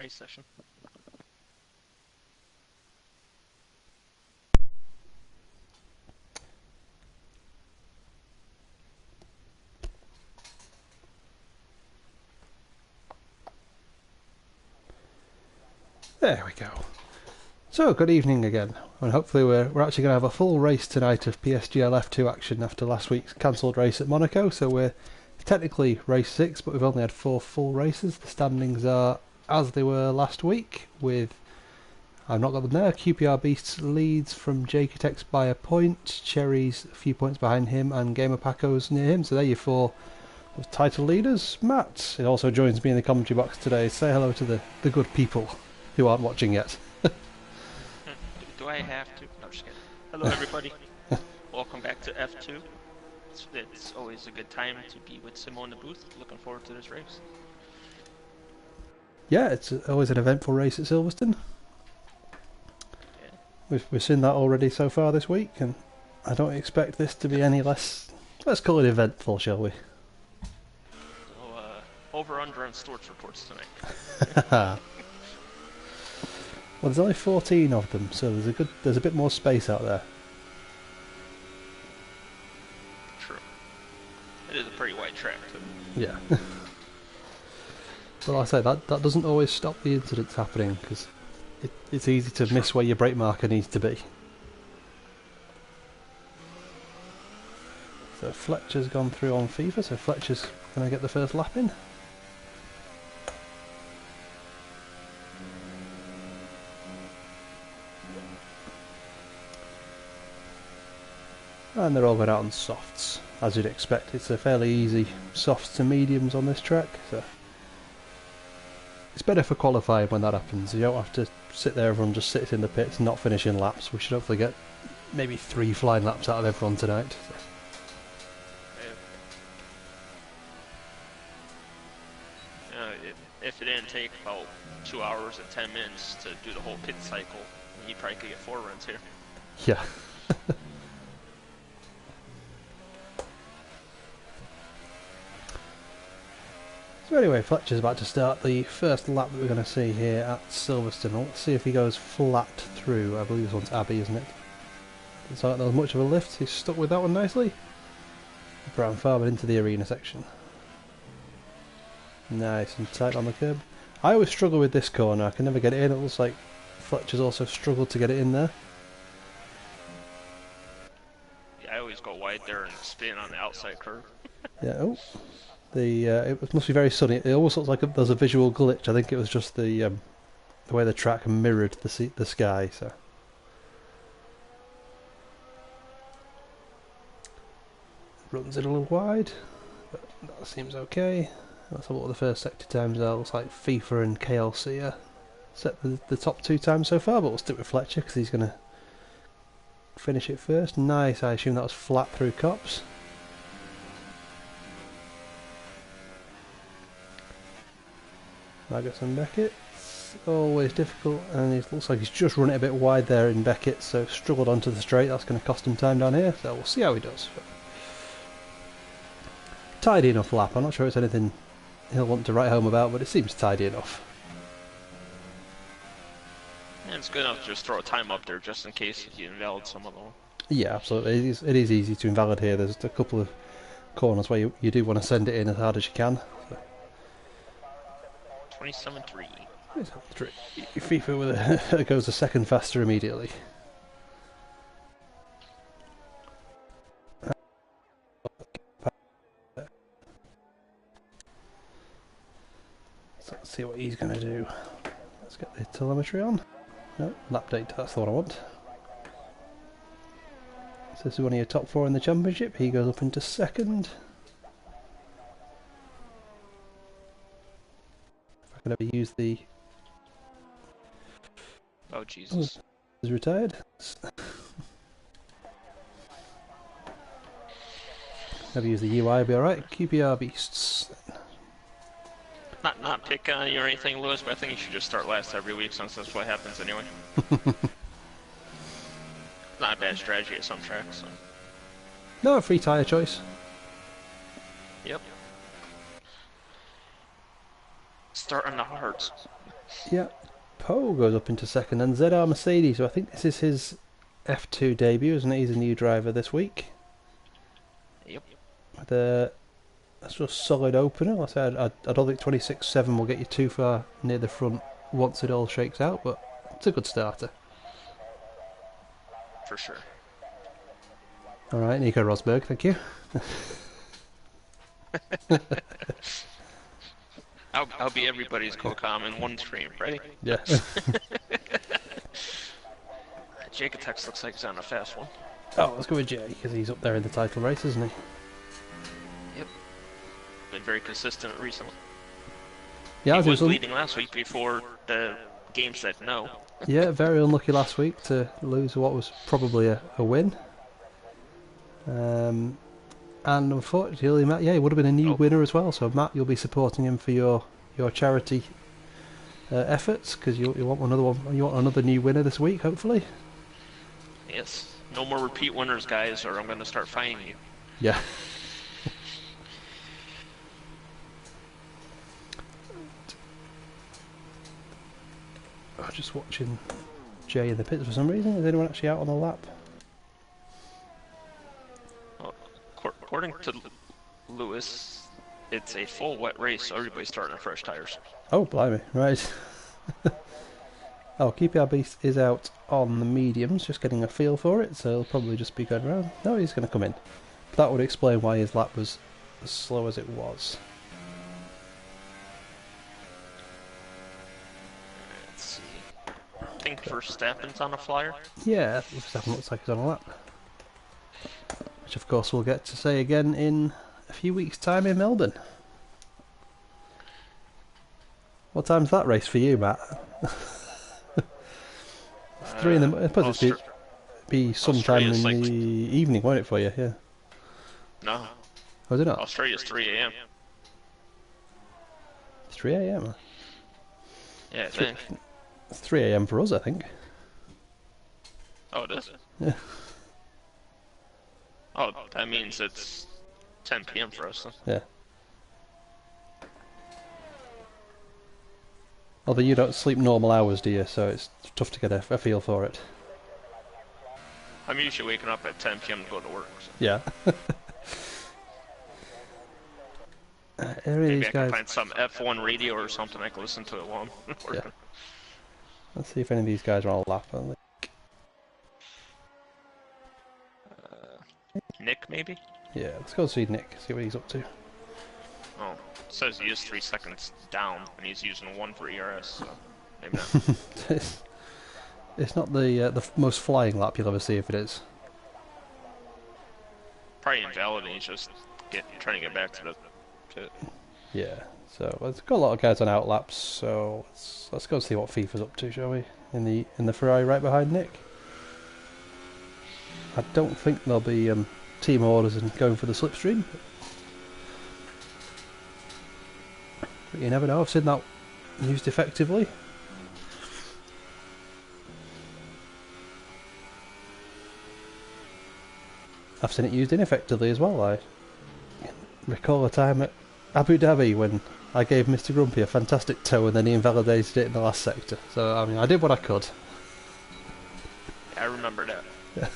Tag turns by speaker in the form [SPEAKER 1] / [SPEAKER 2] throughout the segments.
[SPEAKER 1] race session.
[SPEAKER 2] There we go. So, good evening again, and hopefully we're actually going to have a full race tonight of PSGL F2 action after last week's cancelled race at Monaco. So we're technically race 6, but we've only had 4 full races. The standings are as they were last week, with, I've not got them there, QPR Beasts leads from Jaketex by a point, Cherry's a few points behind him, and Gamer Paco's near him. So there you 4 title leaders. Matt also joins me in the commentary box today. Say hello to the good people who aren't watching yet.
[SPEAKER 1] Do I have to? No, just kidding. Hello, everybody. Welcome back to F2. It's always a good time to be with Simo in the booth. Looking forward to this race.
[SPEAKER 2] Yeah, it's always an eventful race at Silverstone.
[SPEAKER 1] Yeah.
[SPEAKER 2] We've seen that already so far this week, and I don't expect this to be any less. Let's call it eventful, shall we?
[SPEAKER 1] So, over/under on Stewart's reports tonight.
[SPEAKER 2] Well, there's only 14 of them, so there's a bit more space out there.
[SPEAKER 1] True. It is a pretty wide track, too.
[SPEAKER 2] Yeah. But like I say, that doesn't always stop the incidents happening, because it's easy to miss where your brake marker needs to be. So Fletcher's gone through on FIFA, so Fletcher's going to get the first lap in. And they're all going out on softs, as you'd expect. It's a fairly easy softs to mediums on this track, so it's better for qualifying when that happens. You don't have to sit there, everyone just sits in the pits and not finishing laps. We should hopefully get maybe 3 flying laps out of everyone tonight. So.
[SPEAKER 1] If it didn't take about 2 hours and 10 minutes to do the whole pit cycle, you probably could get 4 runs here.
[SPEAKER 2] Yeah. So anyway, Fletcher's about to start the first lap that we're going to see here at Silverstone. Let's see if he goes flat through. I believe this one's Abbey, isn't it? Doesn't like there's much of a lift. He's stuck with that one nicely. Brown Farmer into the arena section. Nice and tight on the curb. I always struggle with this corner. I can never get it in. It looks like Fletcher's also struggled to get it in there.
[SPEAKER 1] Yeah, I always go wide there and spin on the outside curve.
[SPEAKER 2] Yeah. Oh. It must be very sunny. It almost looks like there's a visual glitch. I think it was just the way the track mirrored the sky. So runs it a little wide, but that seems okay. Let's have a look at the first sector times there. Looks like FIFA and KLC are set the top 2 times so far, but we'll stick with Fletcher because he's going to finish it first. Nice. I assume that was flat through Cops. Maggots and Beckett, always difficult, and it looks like he's just run it a bit wide there in Beckett, so struggled onto the straight. That's going to cost him time down here, so we'll see how he does. But tidy enough lap. I'm not sure it's anything he'll want to write home about, but it seems tidy enough.
[SPEAKER 1] And it's good enough to just throw a time up there just in case you invalid some of them.
[SPEAKER 2] Yeah, absolutely. It is easy to invalid here. There's a couple of corners where you do want to send it in as hard as you can. So.
[SPEAKER 1] 27.3.
[SPEAKER 2] FIFA with it goes a second faster immediately. So let's see what he's going to do. Let's get the telemetry on. No, lap data, that's the one I want. So this is one of your top 4 in the championship. He goes up into second. If I could ever use the...
[SPEAKER 1] Oh, Jesus.
[SPEAKER 2] He's retired. Never use the UI, be alright. QPR Beasts.
[SPEAKER 1] Not picking on you or anything, Lewis, but I think you should just start last every week since that's what happens anyway. Not a bad strategy at some tracks. So.
[SPEAKER 2] No, a free tyre choice.
[SPEAKER 1] Yep. Start on the hards.
[SPEAKER 2] Yeah, Poe goes up into second, and ZR Mercedes, so I think this is his F2 debut, isn't it? He's a new driver this week.
[SPEAKER 1] Yep.
[SPEAKER 2] With a sort of solid opener. Like I said, I don't think 26.7 will get you too far near the front once it all shakes out, but it's a good starter.
[SPEAKER 1] For sure.
[SPEAKER 2] Alright, Nico Rosberg, thank you.
[SPEAKER 1] I'll be everybody's co-com in one stream. Ready?
[SPEAKER 2] Yeah.
[SPEAKER 1] Jacob Tex looks like he's on a fast one.
[SPEAKER 2] Oh, let's go with Jay, because he's up there in the title race, isn't he?
[SPEAKER 1] Yep. Been very consistent recently.
[SPEAKER 2] Yeah,
[SPEAKER 1] he was leading last week before the game said no.
[SPEAKER 2] Yeah, very unlucky last week to lose what was probably a win. And unfortunately, Matt, yeah, he would have been a new winner as well. So, Matt, you'll be supporting him for your charity efforts because you want another one. You want another new winner this week, hopefully.
[SPEAKER 1] Yes. No more repeat winners, guys, or I'm going to start fining you.
[SPEAKER 2] Yeah. I'm just watching Jay in the pits for some reason. Is anyone actually out on the lap?
[SPEAKER 1] Well, according to Lewis, it's a full wet race, so everybody's starting on fresh tires.
[SPEAKER 2] Oh, blimey, right. Oh, Keepy Beast is out on the mediums, just getting a feel for it, so he'll probably just be going around. No, he's going to come in. That would explain why his lap was as slow as it was.
[SPEAKER 1] Let's see. I think Verstappen's on a flyer.
[SPEAKER 2] Yeah, Verstappen looks like he's on a lap. Which, of course, we'll get to say again in a few weeks' time in Melbourne. What time's that race for you, Matt? 3 in the... I suppose it'd be sometime in the evening, won't it, for you? Yeah.
[SPEAKER 1] No.
[SPEAKER 2] Oh, is it not?
[SPEAKER 1] Australia's 3 a.m.
[SPEAKER 2] 3 a.m?
[SPEAKER 1] Yeah, I think.
[SPEAKER 2] It's 3 a.m. for us, I think.
[SPEAKER 1] Oh, it is?
[SPEAKER 2] Yeah.
[SPEAKER 1] Oh, that means it's 10 p.m. for us, then.
[SPEAKER 2] Yeah. Although you don't sleep normal hours, do you? So it's tough to get a feel for it.
[SPEAKER 1] I'm usually waking up at 10 p.m. to go to work. So.
[SPEAKER 2] Yeah.
[SPEAKER 1] Maybe I can find some F1 radio or something I can listen to it while I'm working.
[SPEAKER 2] Yeah. Let's see if any of these guys are on a lap.
[SPEAKER 1] Nick, maybe?
[SPEAKER 2] Yeah, let's go see Nick, see what he's up to.
[SPEAKER 1] Oh, it says he is 3 seconds down, and he's using 1 for ERS, so maybe not.
[SPEAKER 2] It's not the most flying lap you'll ever see if it is.
[SPEAKER 1] Probably invalid, and he's just trying to get back to it.
[SPEAKER 2] Yeah, so there's got a lot of guys on out laps, so let's go see what FIFA's up to, shall we? In the Ferrari right behind Nick. I don't think there'll be team orders and going for the slipstream. But you never know, I've seen that used effectively. I've seen it used ineffectively as well. I recall a time at Abu Dhabi when I gave Mr. Grumpy a fantastic tow and then he invalidated it in the last sector. So, I mean, I did what I could.
[SPEAKER 1] I remember that.
[SPEAKER 2] Yeah.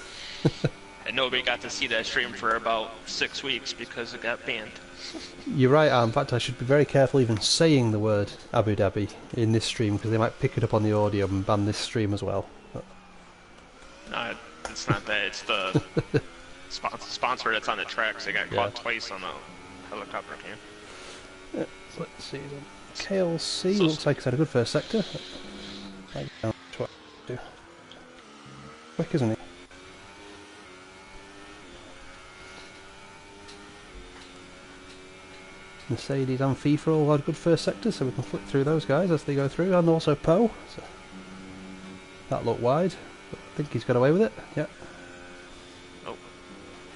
[SPEAKER 1] And nobody got to see that stream for about 6 weeks because it got banned.
[SPEAKER 2] You're right, in fact I should be very careful even saying the word Abu Dhabi in this stream because they might pick it up on the audio and ban this stream as well.
[SPEAKER 1] No, it's not that, it's the sponsor that's on the tracks. They got caught twice on a helicopter cam.
[SPEAKER 2] Yeah, let's see. KLC looks like it's had a good first sector. Quick, isn't he? Mercedes and FIFA all had good first sectors, so we can flick through those guys as they go through, and also Poe. So that looked wide, but I think he's got away with it. Yeah.
[SPEAKER 1] Oh,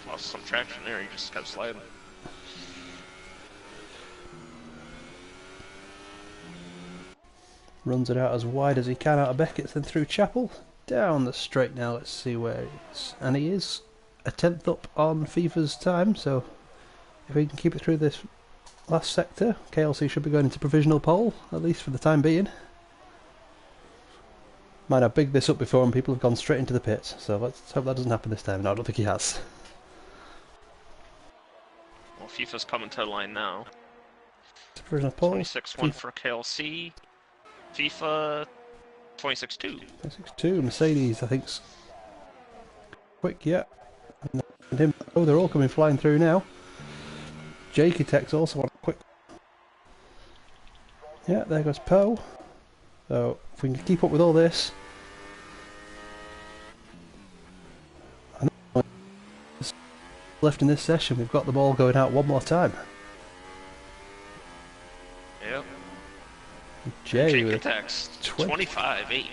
[SPEAKER 1] lost some traction there. He just kept sliding.
[SPEAKER 2] Runs it out as wide as he can out of Beckett's, then through Chapel. Down the straight now, let's see where he is. And he is a 10th up on FIFA's time, so if he can keep it through this last sector, KLC should be going into provisional pole, at least for the time being. Mind how big this up before and people have gone straight into the pits. So let's hope that doesn't happen this time. No, I don't think he has.
[SPEAKER 1] Well, FIFA's coming to the line now.
[SPEAKER 2] Provisional poll.
[SPEAKER 1] 26-1 for KLC. FIFA 26-2.
[SPEAKER 2] 26-2. Mercedes, I think. Quick, yeah. And him. Oh, they're all coming flying through now. Jakey also on a quick. Yeah, there goes Poe. So if we can keep up with all this. Left in this session, we've got the ball going out one more time.
[SPEAKER 1] Yep.
[SPEAKER 2] Jay with
[SPEAKER 1] attacks 25-8.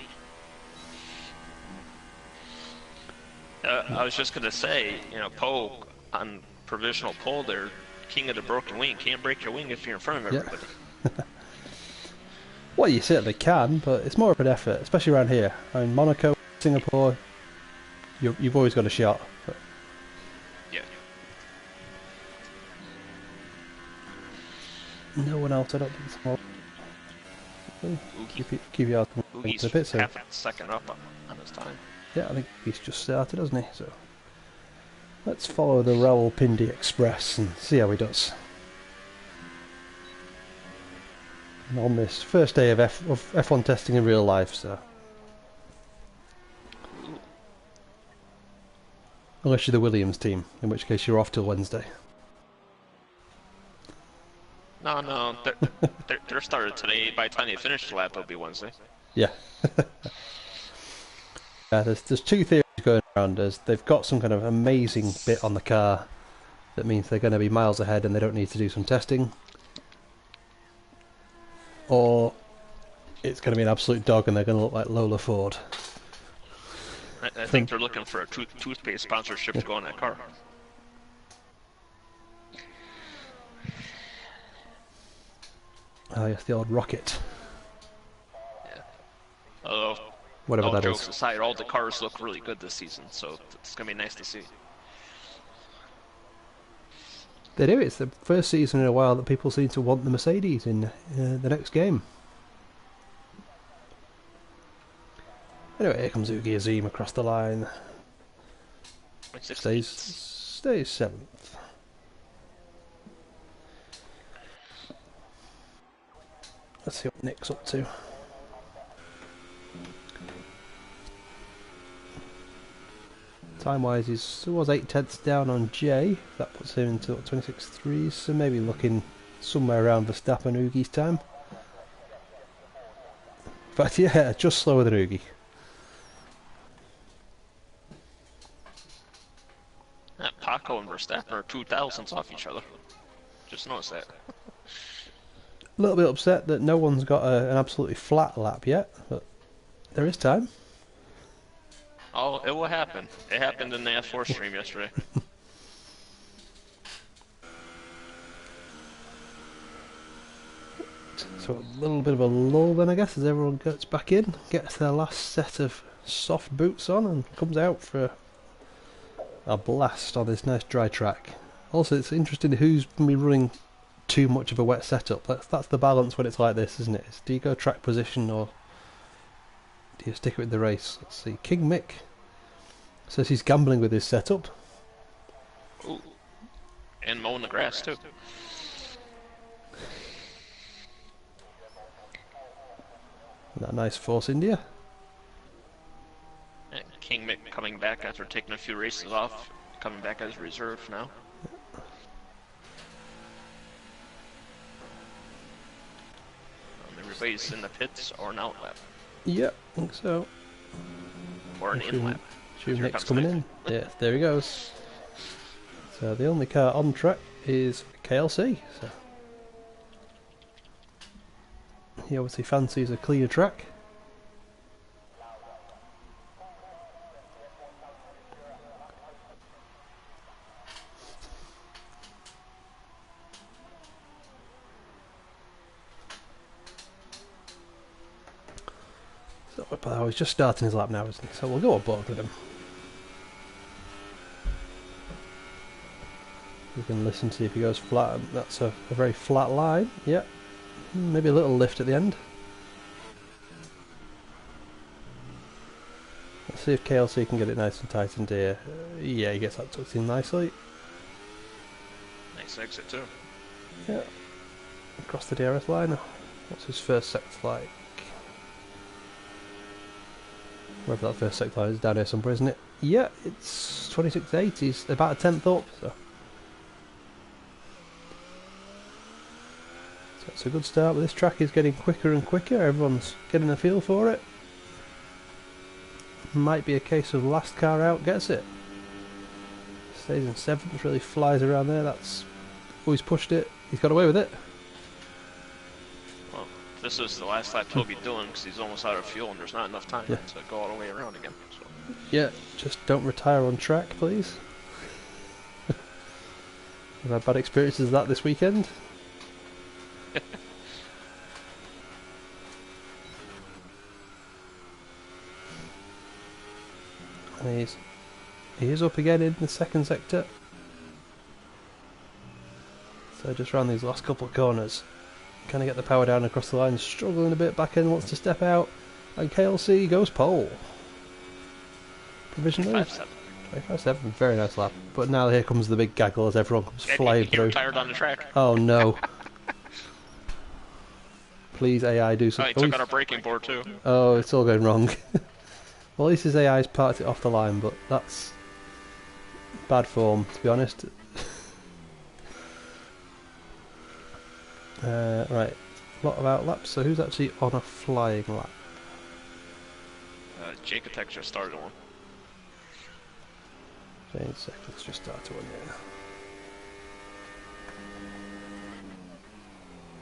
[SPEAKER 1] I was just gonna say, you know, Poe on provisional pole there, king of the broken wing. Can't break your wing if you're in front of everybody.
[SPEAKER 2] Yeah. Well, you certainly can, but it's more of an effort, especially around here. I mean, Monaco, Singapore, you've always got a shot. But...
[SPEAKER 1] yeah.
[SPEAKER 2] No one else, I don't think so. Keep you out a bit, so.
[SPEAKER 1] Half a second up on his time.
[SPEAKER 2] Yeah, I think he's just started, hasn't he? So let's follow the Rawalpindi Express and see how he does. And on this first day of F1 testing in real life, so. Unless you're the Williams team, in which case you're off till Wednesday.
[SPEAKER 1] No, they're started today. By the time they finish the lap, it'll be Wednesday.
[SPEAKER 2] Yeah. Yeah, there's two theories going around. They've got some kind of amazing bit on the car that means they're going to be miles ahead and they don't need to do some testing. Or it's going to be an absolute dog and they're going to look like Lola Ford.
[SPEAKER 1] I think they're looking for a toothpaste sponsorship to go on that car.
[SPEAKER 2] Oh yes, the old rocket.
[SPEAKER 1] Yeah. Although,
[SPEAKER 2] whatever that
[SPEAKER 1] jokes
[SPEAKER 2] is.
[SPEAKER 1] aside, all the cars look really good this season, so it's going to be nice to see.
[SPEAKER 2] They do. It's the first season in a while that people seem to want the Mercedes in the next game. Anyway, here comes Ugi Azim across the line. Stays 7th. Let's see what Nick's up to. Time-wise, he was 8/10 down on Jay. That puts him into 26.3, so maybe looking somewhere around Verstappen Ugi's time. But yeah, just slower than Ugi.
[SPEAKER 1] Paco and Verstappen are 2,000ths off each other. Just noticed that.
[SPEAKER 2] A little bit upset that no one's got an absolutely flat lap yet, but there is time.
[SPEAKER 1] Oh, it will happen. It happened in the F4 stream yesterday.
[SPEAKER 2] So a little bit of a lull then, I guess, as everyone gets back in, gets their last set of soft boots on and comes out for a blast on this nice dry track. Also, it's interesting who's going to be running too much of a wet setup. That's the balance when it's like this, isn't it? Do you go track position or do you stick with the race? Let's see. King Mick says he's gambling with his setup.
[SPEAKER 1] Ooh. And mowing the grass too.
[SPEAKER 2] That nice Force India.
[SPEAKER 1] And King Mick coming back after taking a few races off, coming back as reserve now. Everybody's in the pits or an out lap.
[SPEAKER 2] Yep, I think so.
[SPEAKER 1] Or an in lap.
[SPEAKER 2] Nick's coming in. Yeah, there he goes. So the only car on track is KLC. So he obviously fancies a clear track. So he's just starting his lap now, isn't he? So we'll go on board with him. We can listen to see if he goes flat. That's a very flat line. Yep. Maybe a little lift at the end. see if KLC can get it nice and tight and here. Yeah, he gets that tucked in nicely.
[SPEAKER 1] Nice exit too.
[SPEAKER 2] Yeah. Across the DRS line. What's his first sector like? Wherever that first sector line is, down here somewhere, isn't it? Yeah, it's 26.8. He's about a tenth up, so it's a good start, but this track is getting quicker and quicker. Everyone's getting a feel for it. Might be a case of last car out gets it. Stays in 7th, really flies around there. That's always pushed it. He's got away with it.
[SPEAKER 1] Well, this is the last lap he'll be doing because he's almost out of fuel and there's not enough time to go all the way around again. So.
[SPEAKER 2] Yeah, just don't retire on track, please. I've had bad experiences of that this weekend. And he is up again in the second sector. So just around these last couple of corners. Can I get the power down across the line? Struggling a bit, back end wants to step out. And KLC goes pole. Provisionally. 25.7, very nice lap. But now here comes the big gaggle as everyone comes flying through.
[SPEAKER 1] Retired on the track.
[SPEAKER 2] Oh no. Please AI do something.
[SPEAKER 1] Oh, he took out our braking board too.
[SPEAKER 2] Oh, it's all going wrong. Well, at least his AI's parked it off the line, but that's bad form, to be honest. Right, a lot of outlaps, so who's actually on a flying lap?
[SPEAKER 1] Jacob Tech just started one.
[SPEAKER 2] Jane seconds just started one, yeah.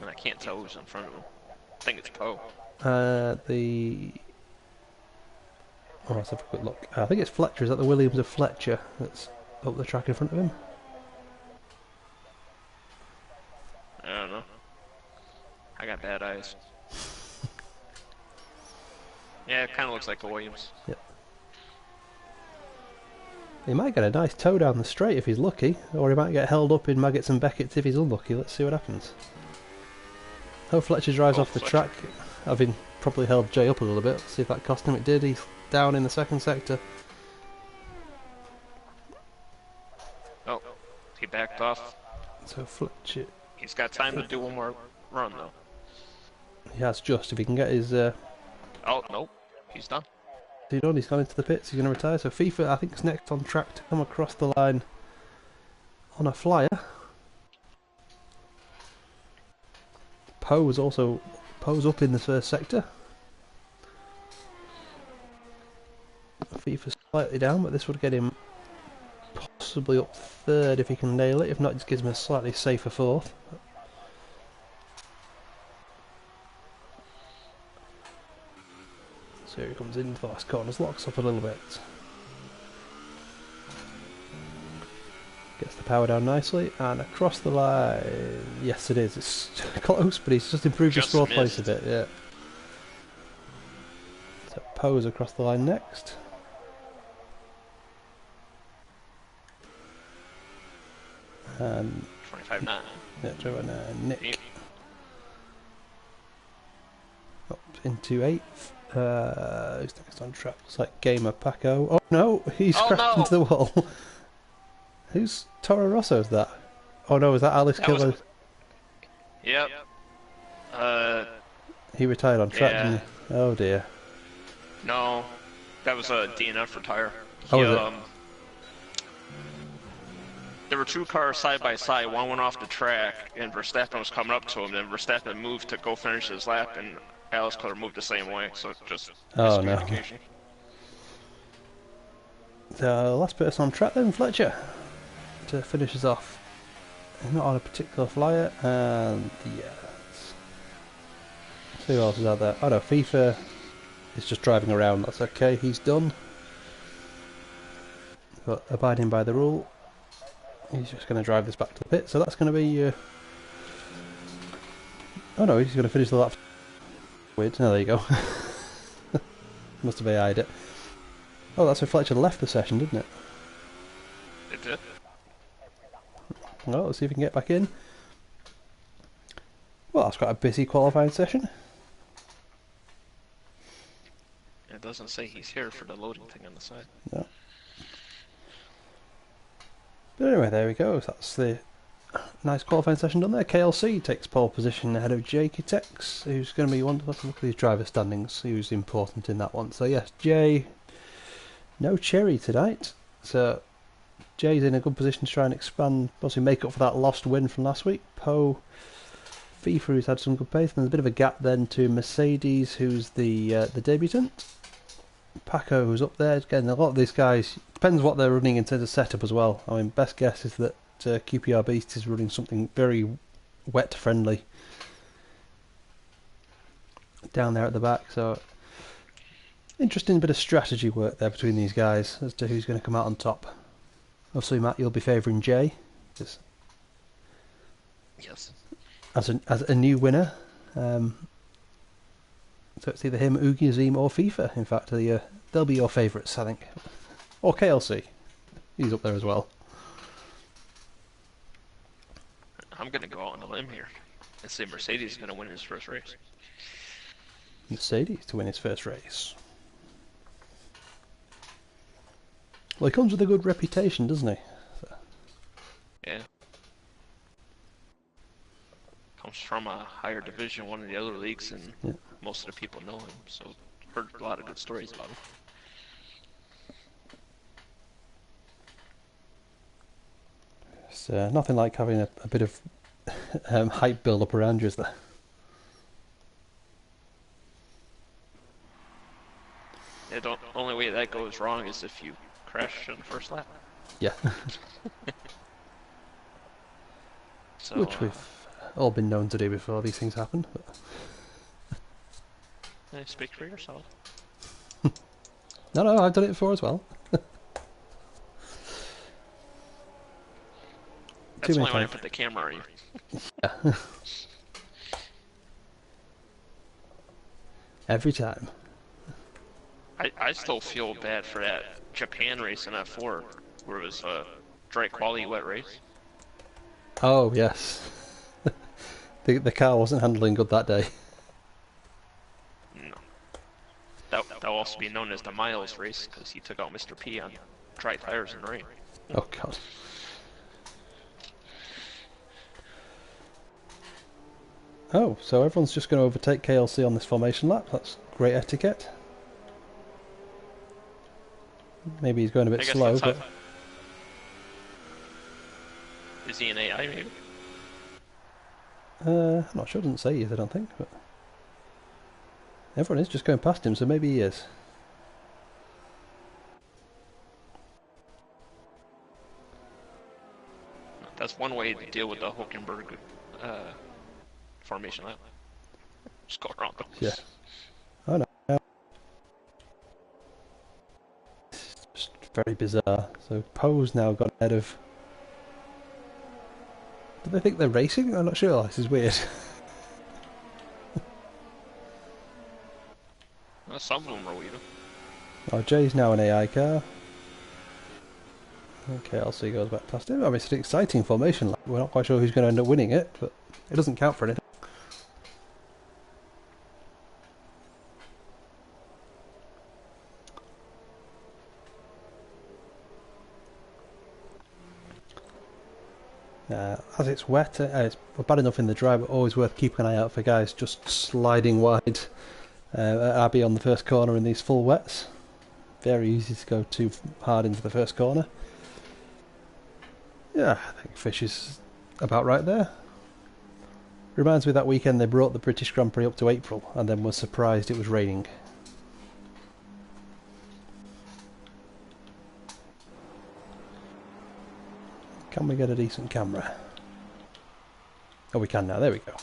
[SPEAKER 1] And I can't tell who's in front of him. I think it's Poe.
[SPEAKER 2] Oh, let's have a quick look. I think it's Fletcher. Is that the Williams of Fletcher that's up the track in front of him?
[SPEAKER 1] I don't know. I got bad eyes. Yeah, it kind of looks like the Williams.
[SPEAKER 2] Yep. He might get a nice tow down the straight if he's lucky, or he might get held up in Maggots and Beckett's if he's unlucky. Let's see what happens. Oh, Fletcher drives off the track, having probably held Jay up a little bit. Let's see if that cost him. It did. He's down in the second sector.
[SPEAKER 1] Oh, he backed off.
[SPEAKER 2] So Fletcher...
[SPEAKER 1] He's got time to do one more run though.
[SPEAKER 2] He has just, if he can get his...
[SPEAKER 1] Oh, nope. He's done.
[SPEAKER 2] He's done, he's gone into the pits, he's going to retire. So FIFA, I think, is next on track to come across the line on a flyer. Poe's also... Poe's up in the first sector. FIFA's slightly down, but this would get him possibly up third if he can nail it. If not, it just gives him a slightly safer fourth. So here he comes into the last corners, locks up a little bit. Gets the power down nicely, and across the line. Yes, it is. It's close, but he's just improved his fourth place a bit, yeah. So Poe's across the line next. And
[SPEAKER 1] 25.9.
[SPEAKER 2] Yeah, 25.9. Nick. Up into 8th. Who's next on track? Looks like Gamer Paco. Oh no, he's crashed into the wall. Who's Toro Rosso's that? Oh no, is that Alice Killer?
[SPEAKER 1] Yep.
[SPEAKER 2] He retired on track,
[SPEAKER 1] yeah.
[SPEAKER 2] didn't he? Oh dear.
[SPEAKER 1] No, that was a DNF retire.
[SPEAKER 2] Oh, was it?
[SPEAKER 1] There were two cars side by side. One went off the track, and Verstappen was coming up to him. Then Verstappen moved to go finish his lap, and Alice Killer moved the same way. So just miscommunication.
[SPEAKER 2] The last person on track then, Fletcher, to finish us off. Not on a particular flyer, and yeah. Who else is out there? Oh no, FIFA is just driving around. That's okay. He's done. But abiding by the rule. He's just going to drive this back to the pit, so that's going to be... Oh no, he's going to finish the lap. Weird, no, there you go. Must have AI'd it. Oh, that's where Fletcher left the session, didn't it?
[SPEAKER 1] It did.
[SPEAKER 2] Well, let's see if we can get back in. Well, that's quite a busy qualifying session.
[SPEAKER 1] It doesn't say he's here for the loading thing on the side.
[SPEAKER 2] No. But anyway, there we go. That's the nice qualifying session done there. KLC takes pole position ahead of Jakitex, who's going to be one. Let's look at his driver standings. Who's important in that one? So yes, Jay. No Cherry tonight. So Jay's in a good position to try and expand, possibly make up for that lost win from last week. Poe, FIFA, who's had some good pace, and there's a bit of a gap then to Mercedes, who's the debutant. Paco, who's up there. Again, a lot of these guys, depends what they're running in terms of setup as well. I mean, best guess is that QPR Beast is running something very wet friendly down there at the back. So interesting bit of strategy work there between these guys as to who's going to come out on top. Obviously, Matt, you'll be favouring Jay.
[SPEAKER 1] Yes.
[SPEAKER 2] As a new winner. So it's either him, Oogie, Azim or FIFA. In fact, they'll be your favourites, I think. Or KLC. He's up there as well.
[SPEAKER 1] I'm going to go out on a limb here and say Mercedes is going to win his first race.
[SPEAKER 2] Mercedes to win his first race. Well, he comes with a good reputation, doesn't he? So.
[SPEAKER 1] Yeah. Comes from a higher division, one of the other leagues, and most of the people know him, so heard a lot of good stories about him.
[SPEAKER 2] It's nothing like having a bit of hype build up around you, is there?
[SPEAKER 1] Yeah, the only way that goes wrong is if you crash on the first lap.
[SPEAKER 2] Yeah.
[SPEAKER 1] So,
[SPEAKER 2] which we've all been known to do before these things happen. But...
[SPEAKER 1] speak for yourself.
[SPEAKER 2] No, I've done it before as well.
[SPEAKER 1] That's why I put the camera on you.
[SPEAKER 2] Yeah. Every time.
[SPEAKER 1] I still feel bad for that Japan race in F4, where it was a dry quality wet race.
[SPEAKER 2] Oh, yes. The car wasn't handling good that day.
[SPEAKER 1] No. That'll also be known as the Miles race, because he took out Mr. P on dry tires in the rain.
[SPEAKER 2] Oh, God. Oh, so everyone's just going to overtake KLC on this formation lap. That's great etiquette. Maybe he's going a bit slow, but...
[SPEAKER 1] Is he an AI, maybe?
[SPEAKER 2] I'm not sure, it doesn't say he is, I don't think, but... Everyone is just going past him, so maybe he is.
[SPEAKER 1] That's one way to deal with the Hulkenberg formation lap. Just go around them.
[SPEAKER 2] Yeah. Oh no. It's just very bizarre. So Poe's now got ahead of... Do they think they're racing? I'm not sure. This is weird.
[SPEAKER 1] Well, some of them are weird.
[SPEAKER 2] Oh, Jay's now an AI car. Okay, LC goes back past him. I mean, it's an exciting formation. We're not quite sure who's going to end up winning it, but it doesn't count for anything. As it's wet, it's bad enough in the dry, but always worth keeping an eye out for guys just sliding wide at Abbey on the first corner in these full wets. Very easy to go too hard into the first corner. Yeah, I think Fish is about right there. Reminds me of that weekend they brought the British Grand Prix up to April and then was surprised it was raining. Can we get a decent camera? Oh, we can now. There we go.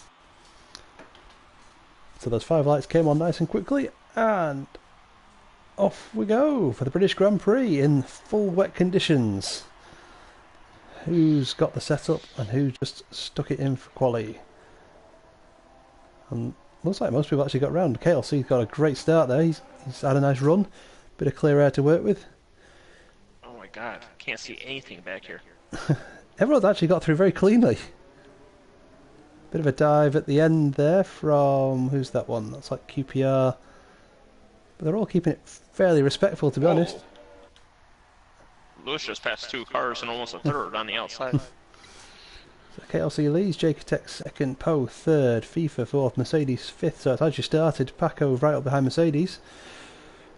[SPEAKER 2] So those 5 lights came on nice and quickly, and off we go for the British Grand Prix in full wet conditions. Who's got the setup and who just stuck it in for quali? And looks like most people actually got round. KLC's got a great start there. He's had a nice run, bit of clear air to work with.
[SPEAKER 1] Oh my God, can't see anything back here.
[SPEAKER 2] Everyone's actually got through very cleanly. Bit of a dive at the end there from... Who's that one? That's like QPR. But they're all keeping it fairly respectful, to be honest.
[SPEAKER 1] Lewis just passed 2 cars and almost a third on the outside.
[SPEAKER 2] So KLC leads, Jacotech second, Poe third, FIFA fourth, Mercedes fifth. So it's actually started. Paco right up behind Mercedes.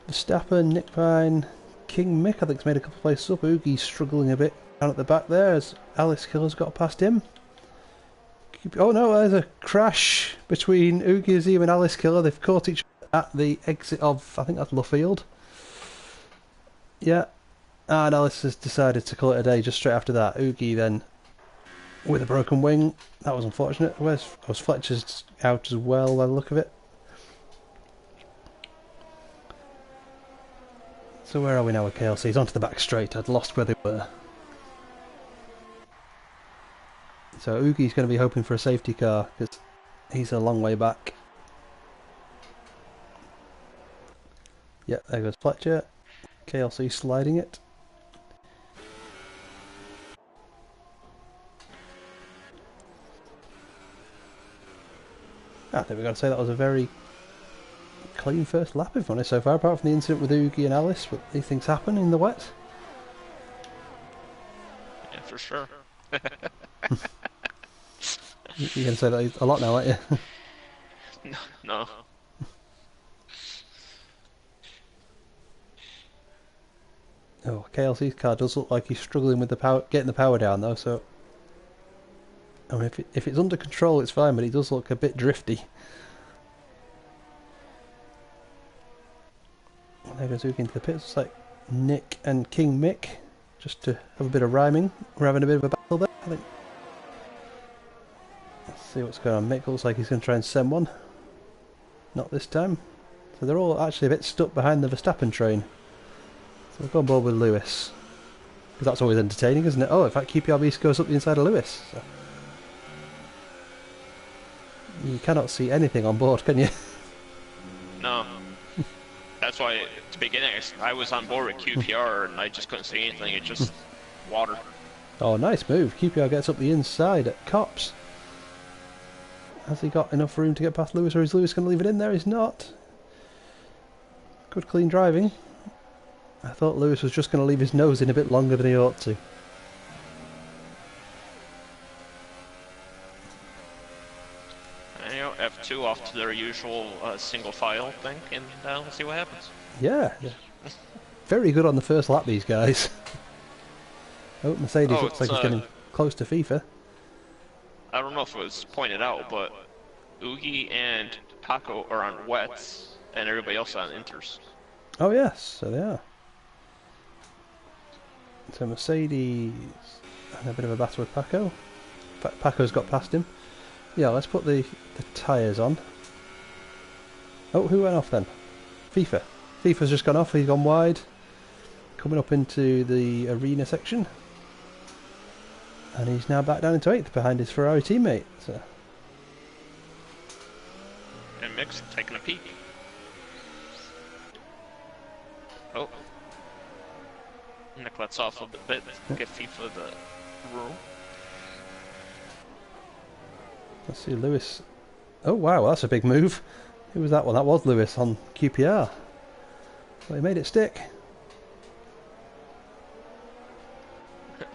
[SPEAKER 2] Verstappen, Nick Pine, King Mick, I think, has made a couple of places up. Oogie's struggling a bit down at the back there as Alice Killer's got past him. Oh no, there's a crash between Oogie Azim and Alice Killer. They've caught each other at the exit of, I think that's Luffield. Yeah. And Alice has decided to call it a day just straight after that. Oogie then with a broken wing. That was unfortunate. Was Fletcher's out as well by the look of it. So where are we now with KLC? He's onto the back straight. I'd lost where they were. So Oogie's going to be hoping for a safety car because he's a long way back. Yeah, there goes Fletcher. KLC sliding it. I think we've got to say that was a very clean first lap, if I'm honest, so far, apart from the incident with Oogie and Alice, but these things happen in the wet.
[SPEAKER 1] Yeah, for sure.
[SPEAKER 2] You're going to say that a lot now, aren't you?
[SPEAKER 1] No.
[SPEAKER 2] Oh, KLC's car does look like he's struggling with the power, getting the power down though, so... I mean, if it's under control it's fine, but he does look a bit drifty. There goes Oogie into the pits. It's like Nick and King Mick, just to have a bit of rhyming. We're having a bit of a battle there, I think. Let's see what's going on. Mick looks like he's going to try and send one. Not this time. So they're all actually a bit stuck behind the Verstappen train. So we'll go on board with Lewis. Because that's always entertaining, isn't it? Oh, in fact, QPR goes up the inside of Lewis. So. You cannot see anything on board, can you?
[SPEAKER 1] No. That's why, at the beginning, I was on board with QPR and I just couldn't see anything. It just water.
[SPEAKER 2] Oh, nice move. QPR gets up the inside at Cops. Has he got enough room to get past Lewis, or is Lewis going to leave it in there? He's not. Good clean driving. I thought Lewis was just going to leave his nose in a bit longer than he ought to.
[SPEAKER 1] F2 off to their usual single file thing, and we'll see what happens.
[SPEAKER 2] Yeah. Very good on the first lap, these guys. Oh, Mercedes looks like he's getting close to FIFA.
[SPEAKER 1] I don't know if it was pointed out, but Oogie and Paco are on wets, and everybody else on inters.
[SPEAKER 2] Oh yes, so they are. So Mercedes and a bit of a battle with Paco. Paco's got past him. Yeah, let's put the tyres on. Oh, who went off then? FIFA. FIFA's just gone off, he's gone wide. Coming up into the arena section. And he's now back down into 8th behind his Ferrari teammate. So.
[SPEAKER 1] And Mick's taking a peek. Oh. Nick lets off a bit, give FIFA the room.
[SPEAKER 2] Let's see, Lewis. Oh wow, that's a big move. Who was that one? That was Lewis on QPR. But he made it stick.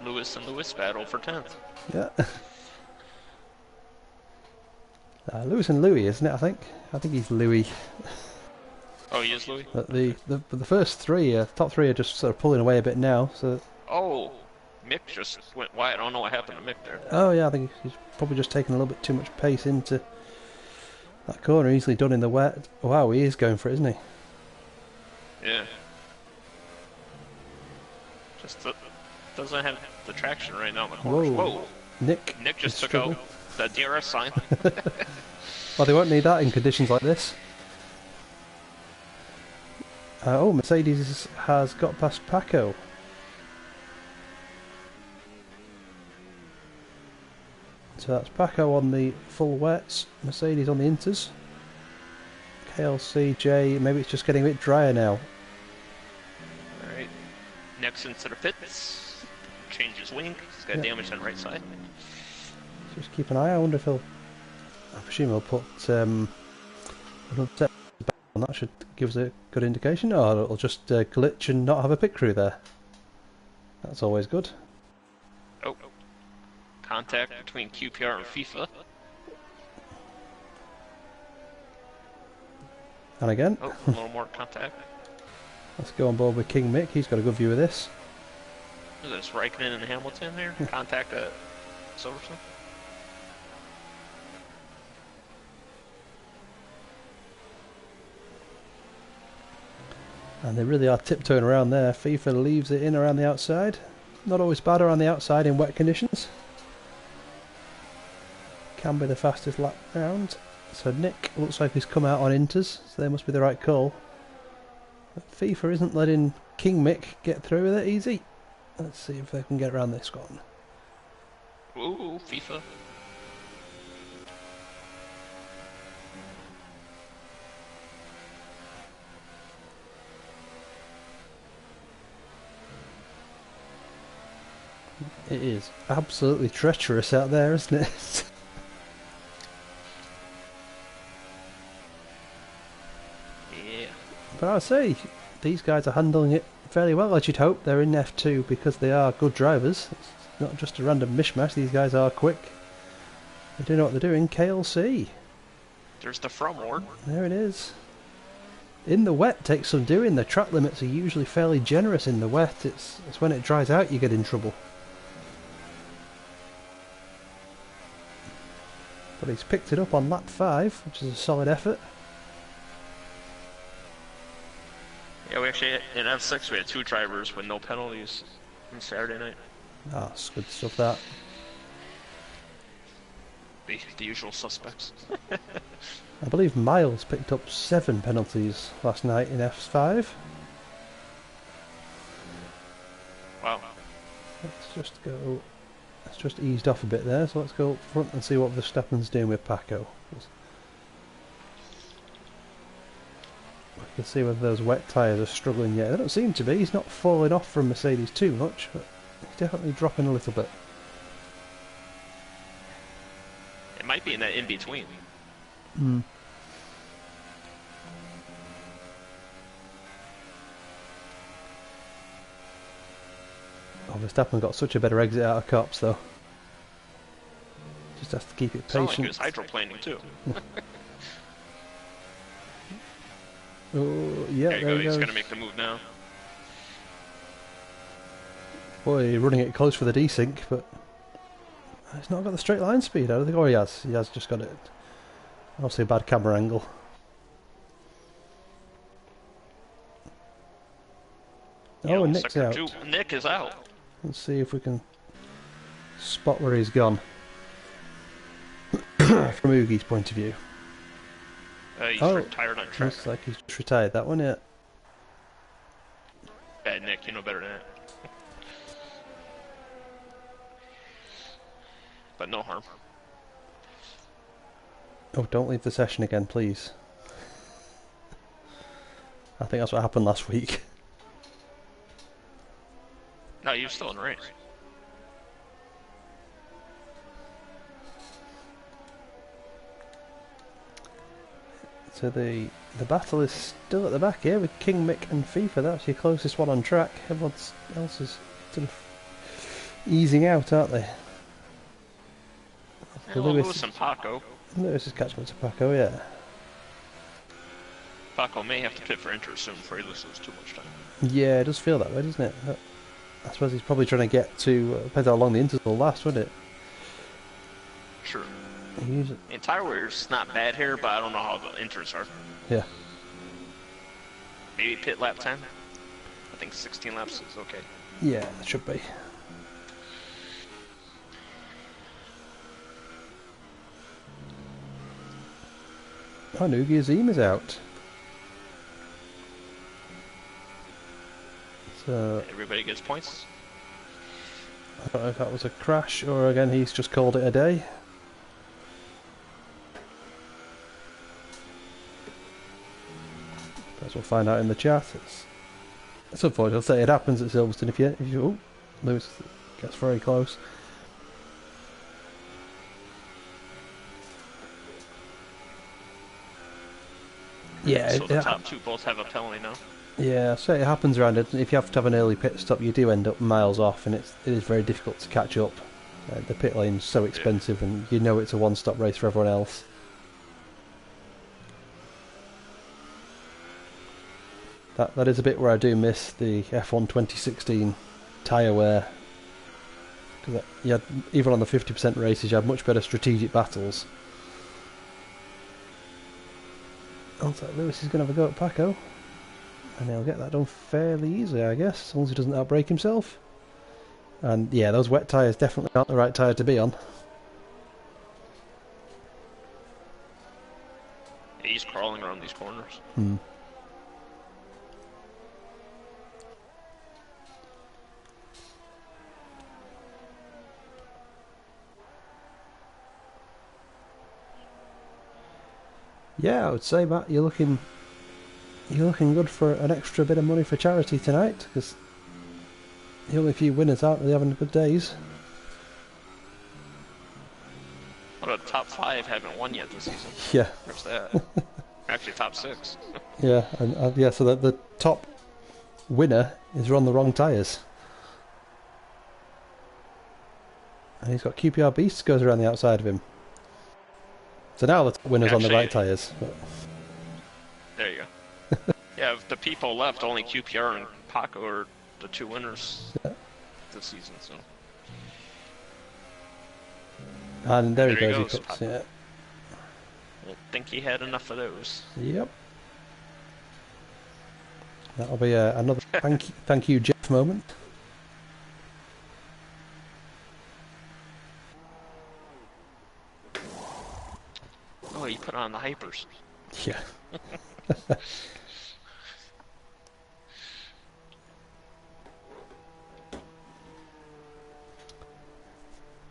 [SPEAKER 1] Lewis and Lewis battle for 10th.
[SPEAKER 2] Yeah. Lewis and Louis, isn't it? I think he's Louis.
[SPEAKER 1] Oh, he is Louis.
[SPEAKER 2] But the first three, top three, are just sort of pulling away a bit now. So.
[SPEAKER 1] Oh, Mick just went wide. I don't know what happened to Mick there.
[SPEAKER 2] Oh yeah, I think he's probably just taking a little bit too much pace into that corner. Easily done in the wet. Wow, he is going for it, isn't he?
[SPEAKER 1] Yeah. Just doesn't have the traction right now in the corners. Whoa.
[SPEAKER 2] Nick
[SPEAKER 1] just took out the DRS sign.
[SPEAKER 2] Well, they won't need that in conditions like this. Oh, Mercedes has got past Paco. So that's Paco on the full wets, Mercedes on the inters. KLC, J, maybe it's just getting a bit drier now.
[SPEAKER 1] Alright, next into the pits, change his wing, he's got damage on the right side.
[SPEAKER 2] Just keep an eye, I wonder if he'll, I presume he'll put another set on And that should give us a good indication. Or it'll just glitch and not have a pit crew there. That's always good.
[SPEAKER 1] Oh. Contact between QPR and FIFA.
[SPEAKER 2] And again.
[SPEAKER 1] Oh, a little more contact.
[SPEAKER 2] Let's go on board with King Mick. He's got a good view of this.
[SPEAKER 1] Is this Raikkonen and Hamilton there? Contact at Silverstone?
[SPEAKER 2] And they really are tiptoeing around there. FIFA leaves it in around the outside. Not always bad around the outside in wet conditions. Can be the fastest lap round. So Nick looks like he's come out on inters, so they must be the right call. But FIFA isn't letting King Mick get through with it easy. Let's see if they can get around this one.
[SPEAKER 1] Ooh, FIFA.
[SPEAKER 2] It is absolutely treacherous out there, isn't it?
[SPEAKER 1] Yeah.
[SPEAKER 2] But I would say these guys are handling it fairly well, as you'd hope. They're in F2 because they are good drivers. It's not just a random mishmash. These guys are quick. They do know what they're doing. KLC.
[SPEAKER 1] There's the front ward.
[SPEAKER 2] There it is. In the wet takes some doing. The track limits are usually fairly generous in the wet. It's when it dries out you get in trouble. But he's picked it up on lap 5, which is a solid effort.
[SPEAKER 1] Yeah, we actually, in F6, we had 2 drivers with no penalties on Saturday night.
[SPEAKER 2] Ah, that's good stuff, that.
[SPEAKER 1] The usual suspects.
[SPEAKER 2] I believe Miles picked up 7 penalties last night in F5.
[SPEAKER 1] Wow.
[SPEAKER 2] Let's just go... It's just eased off a bit there, so let's go up front and see what Verstappen's doing with Paco. We can see whether those wet tyres are struggling yet. They don't seem to be. He's not falling off from Mercedes too much, but he's definitely dropping a little bit.
[SPEAKER 1] It might be in that in-between.
[SPEAKER 2] Hmm. Oh, Verstappen got such a better exit out of cops though. Just has to keep it
[SPEAKER 1] Sound
[SPEAKER 2] patient.
[SPEAKER 1] like he was hydroplaning too.
[SPEAKER 2] Oh, yeah,
[SPEAKER 1] There you go, he's gonna make the move now.
[SPEAKER 2] Boy, running it close for the desync, but he's not got the straight line speed, I don't think. Oh, he has. He has just got it. Obviously a bad camera angle. Oh, and Nick's out.
[SPEAKER 1] Nick is out.
[SPEAKER 2] Let's see if we can spot where he's gone. From Oogie's point of view.
[SPEAKER 1] He's
[SPEAKER 2] Oh,
[SPEAKER 1] retired on track.
[SPEAKER 2] looks like he's just retired that one, yeah.
[SPEAKER 1] Bad Nick, you know better than that. But no harm.
[SPEAKER 2] Oh, don't leave the session again, please. I think that's what happened last week.
[SPEAKER 1] No, you're still in the race.
[SPEAKER 2] So the battle is still at the back here with King Mick and FIFA. That's your closest one on track. Everyone else is sort of easing out, aren't they?
[SPEAKER 1] Lewis and Paco.
[SPEAKER 2] Lewis is catching up to Paco, yeah.
[SPEAKER 1] Paco may have to pit for injury soon before he loses too much time.
[SPEAKER 2] Yeah, it does feel that way, doesn't it? But I suppose he's probably trying to get to... depends how long the inters will last, wouldn't it?
[SPEAKER 1] Sure.
[SPEAKER 2] Usually...
[SPEAKER 1] And tire wear's not bad here, but I don't know how the inters are.
[SPEAKER 2] Yeah.
[SPEAKER 1] Maybe pit lap 10? I think 16 laps is okay.
[SPEAKER 2] Yeah, it should be. Oh, Noogie Azim is out. So...
[SPEAKER 1] Everybody gets points.
[SPEAKER 2] I don't know if that was a crash or again he's just called it a day. As we'll find out in the chat. It's unfortunate. I'll say it happens at Silverstone if you oh, Lewis gets very close. Yeah,
[SPEAKER 1] So the top two both have a penalty now.
[SPEAKER 2] yeah, so it happens around it. If you have to have an early pit stop, you do end up miles off, and it is very difficult to catch up. The pit lane's so expensive, and you know it's a one-stop race for everyone else. That is a bit where I do miss the F1 2016 tyre wear. Because you had, even on the 50% races, you had much better strategic battles. Looks like Lewis is going to have a go at Paco. And he'll get that done fairly easily, I guess, as long as he doesn't outbrake himself. And yeah, those wet tyres definitely aren't the right tyre to be on.
[SPEAKER 1] He's crawling around these corners.
[SPEAKER 2] Yeah, I would say, Matt, you're looking good for an extra bit of money for charity tonight, because the only few winners aren't really having good days.
[SPEAKER 1] Well, the top 5 haven't won yet this season.
[SPEAKER 2] Yeah.
[SPEAKER 1] There's that. Actually, top 6.
[SPEAKER 2] Yeah, and yeah, so the top winner is on the wrong tyres. And he's got QPR Beast goes around the outside of him. So now the top winner's on the right tyres. But...
[SPEAKER 1] There you go. Yeah, of the people left, only QPR and Paco are the 2 winners this season. So.
[SPEAKER 2] And there he goes. Yeah.
[SPEAKER 1] I think he had enough of those.
[SPEAKER 2] Yep. That'll be another thank you, Jeff moment.
[SPEAKER 1] Oh, he put on the hypers.
[SPEAKER 2] Yeah.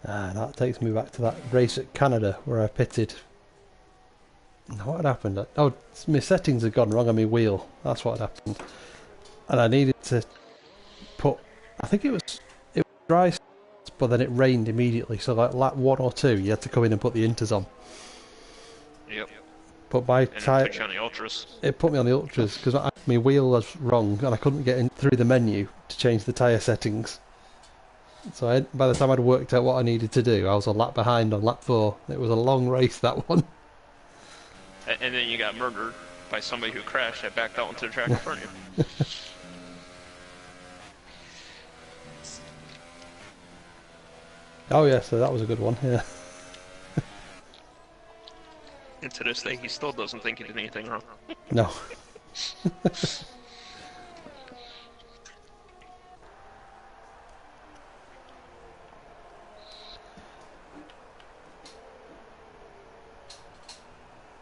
[SPEAKER 2] And that takes me back to that race at Canada where I pitted. What had happened? Oh, my settings had gone wrong on my wheel. That's what had happened. And I needed to put... I think it was dry, but then it rained immediately. So like lap 1 or 2, you had to come in and put the inters on.
[SPEAKER 1] Yep.
[SPEAKER 2] But my tyre...
[SPEAKER 1] It put you on the ultras.
[SPEAKER 2] It put me on the ultras because my wheel was wrong and I couldn't get in through the menu to change the tyre settings. So by the time I'd worked out what I needed to do, I was a lap behind on lap 4. It was a long race, that one.
[SPEAKER 1] And then you got murdered by somebody who crashed and backed out into the track in front of you.
[SPEAKER 2] Oh yeah, so that was a good one, yeah.
[SPEAKER 1] And to this day, he still doesn't think he did anything wrong.
[SPEAKER 2] No.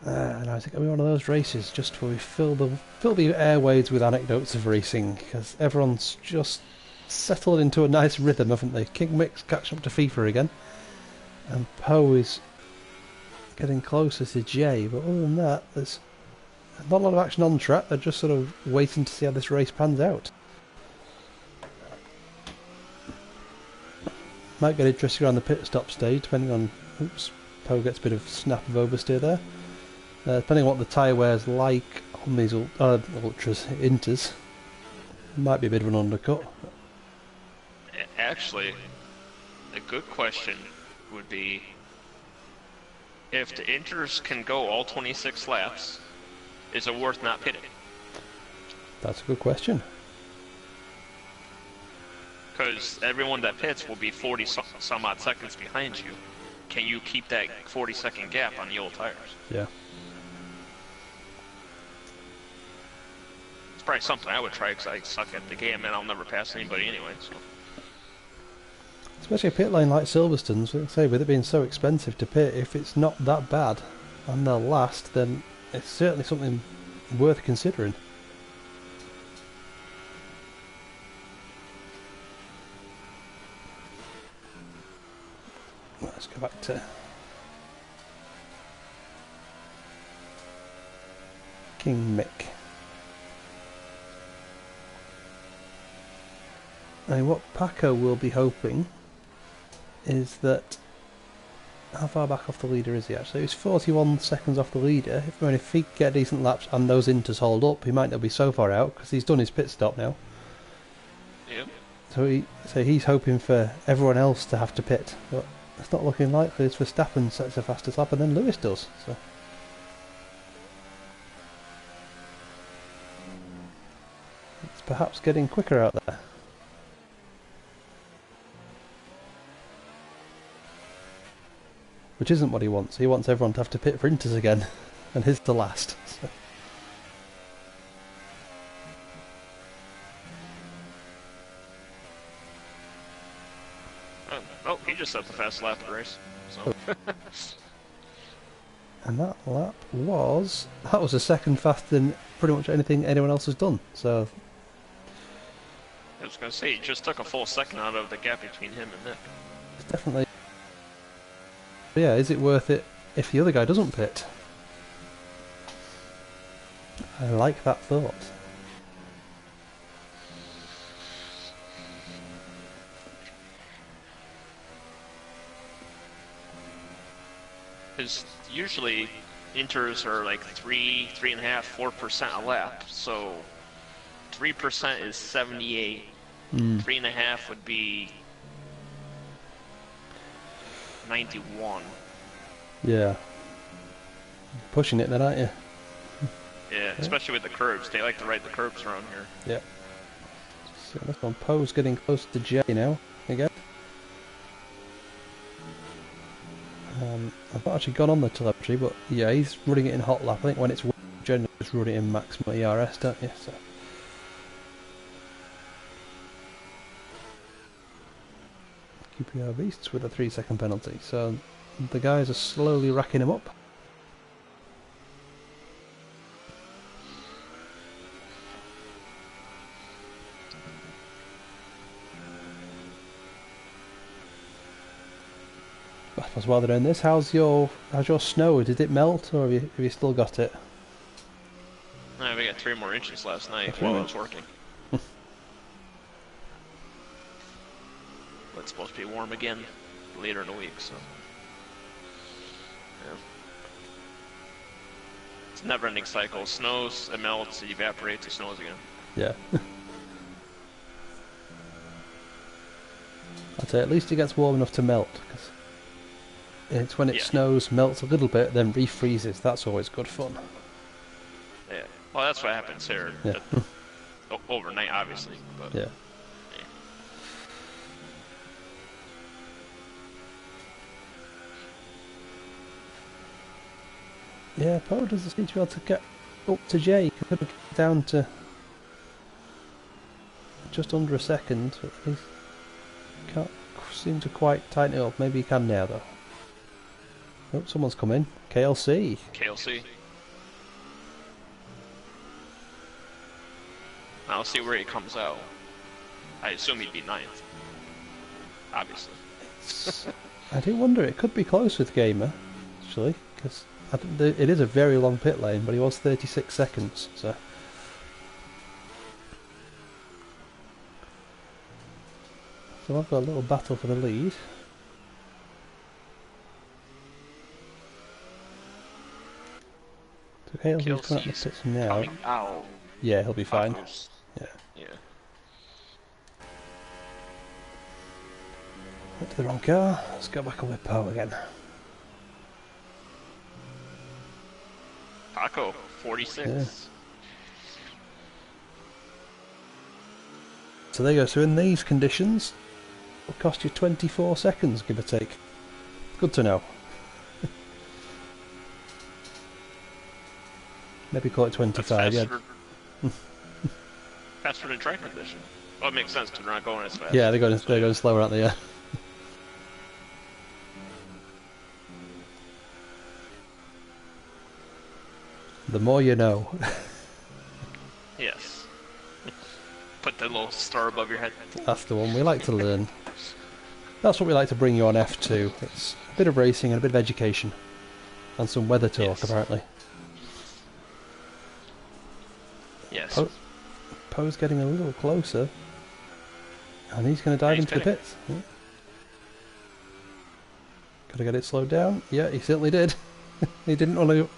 [SPEAKER 2] And I was thinking, one of those races just where we fill the airwaves with anecdotes of racing, because everyone's just settled into a nice rhythm, haven't they? King Mick's catching up to FIFA again, and Poe is getting closer to Jay, but other than that, there's not a lot of action on track. They're just sort of waiting to see how this race pans out. Might get interesting around the pit stop stage, depending on... Oops, Poe gets a bit of snap of oversteer there. Depending on what the tyre wear's like on these ultras, inters, might be a bit of an undercut.
[SPEAKER 1] Actually, a good question would be, if the inters can go all 26 laps, is it worth not pitting?
[SPEAKER 2] That's a good question.
[SPEAKER 1] Because everyone that pits will be 40 some odd seconds behind you. Can you keep that 40-second gap on the old tires?
[SPEAKER 2] Yeah.
[SPEAKER 1] It's probably something I would try because I suck at the game and I'll never pass anybody anyway. So.
[SPEAKER 2] Especially a pit lane like Silverstone's, say, with it being so expensive to pit, if it's not that bad and they'll last, then it's certainly something worth considering. Let's go back to King Mick. Now what Paco will be hoping is that how far back off the leader is he actually? He's 41 seconds off the leader. If he get decent laps and those inters hold up, he might not be so far out because he's done his pit stop now.
[SPEAKER 1] Yep.
[SPEAKER 2] So he's hoping for everyone else to have to pit, but it's not looking likely as Verstappen sets the fastest lap and then Lewis does. So. It's perhaps getting quicker out there. Which isn't what he wants. He wants everyone to have to pit for inters again, and his to last. So.
[SPEAKER 1] Oh, he just set the fast lap of the race. So.
[SPEAKER 2] And that lap was a second faster than pretty much anything anyone else has done. So.
[SPEAKER 1] I was going to say, he just took a full second out of the gap between him and Nick.
[SPEAKER 2] It's definitely. Yeah, is it worth it if the other guy doesn't pit? I like that thought.
[SPEAKER 1] Because usually inters are like 3.5, 4% a lap, so 3% is 78. 3.5 would be 91.
[SPEAKER 2] Yeah. You're pushing it then, aren't you?
[SPEAKER 1] Yeah, especially with the curbs. They like to ride the curbs around here.
[SPEAKER 2] Yeah. So this one, Poe's getting close to Jay now, again. I've not actually gone on the telemetry, but yeah, he's running it in hot lap. I think when it's generally just run it in maximum ERS, don't you? So. QPR Beasts with a 3-second penalty, so the guys are slowly racking him up. I suppose while they're doing this, how's your snow? Did it melt, or have you still got it?
[SPEAKER 1] No, we got 3 more inches last night while I was working. But it's supposed to be warm again later in the week, so yeah. It's a never-ending cycle. Snows, it melts, it evaporates, it snows again.
[SPEAKER 2] Yeah. I'd say at least it gets warm enough to melt, because it's when it snows, melts a little bit, then refreezes. That's always good fun.
[SPEAKER 1] Yeah. Well, that's what happens here.
[SPEAKER 2] Yeah.
[SPEAKER 1] Overnight, obviously. But
[SPEAKER 2] yeah. Yeah, Poe doesn't seem to be able to get up to Jay. He could have got down to just under a second. He can't seem to quite tighten it up. Maybe he can now, though. Oh, someone's come in. KLC.
[SPEAKER 1] KLC. I'll see where he comes out. I assume he'd be 9th. Obviously.
[SPEAKER 2] I do wonder. It could be close with Gamer, actually, because it is a very long pit lane, but he was 36 seconds, so. So I've got a little battle for the lead. So KLC's coming up the pits now.
[SPEAKER 1] Out.
[SPEAKER 2] Yeah, he'll be fine. Yeah.
[SPEAKER 1] Yeah.
[SPEAKER 2] Went to the wrong car. Let's go back on with Poe again.
[SPEAKER 1] Paco, 46.
[SPEAKER 2] Yeah. So there you go. So in these conditions, it'll cost you 24 seconds, give or take. Good to know. Maybe call it 25.
[SPEAKER 1] Yeah. Faster than track condition. Well, it makes sense because they're not going as fast.
[SPEAKER 2] Yeah, they're going slower, aren't they? Yeah. The more you know.
[SPEAKER 1] Yes. Put the little star above your head.
[SPEAKER 2] That's the one. We like to learn. That's what we like to bring you on F2. It's a bit of racing and a bit of education. And some weather talk, apparently.
[SPEAKER 1] Yes.
[SPEAKER 2] Poe's getting a little closer. And he's going to dive into the pits. Yeah. Gotta get it slowed down. Yeah, he certainly did. He didn't want to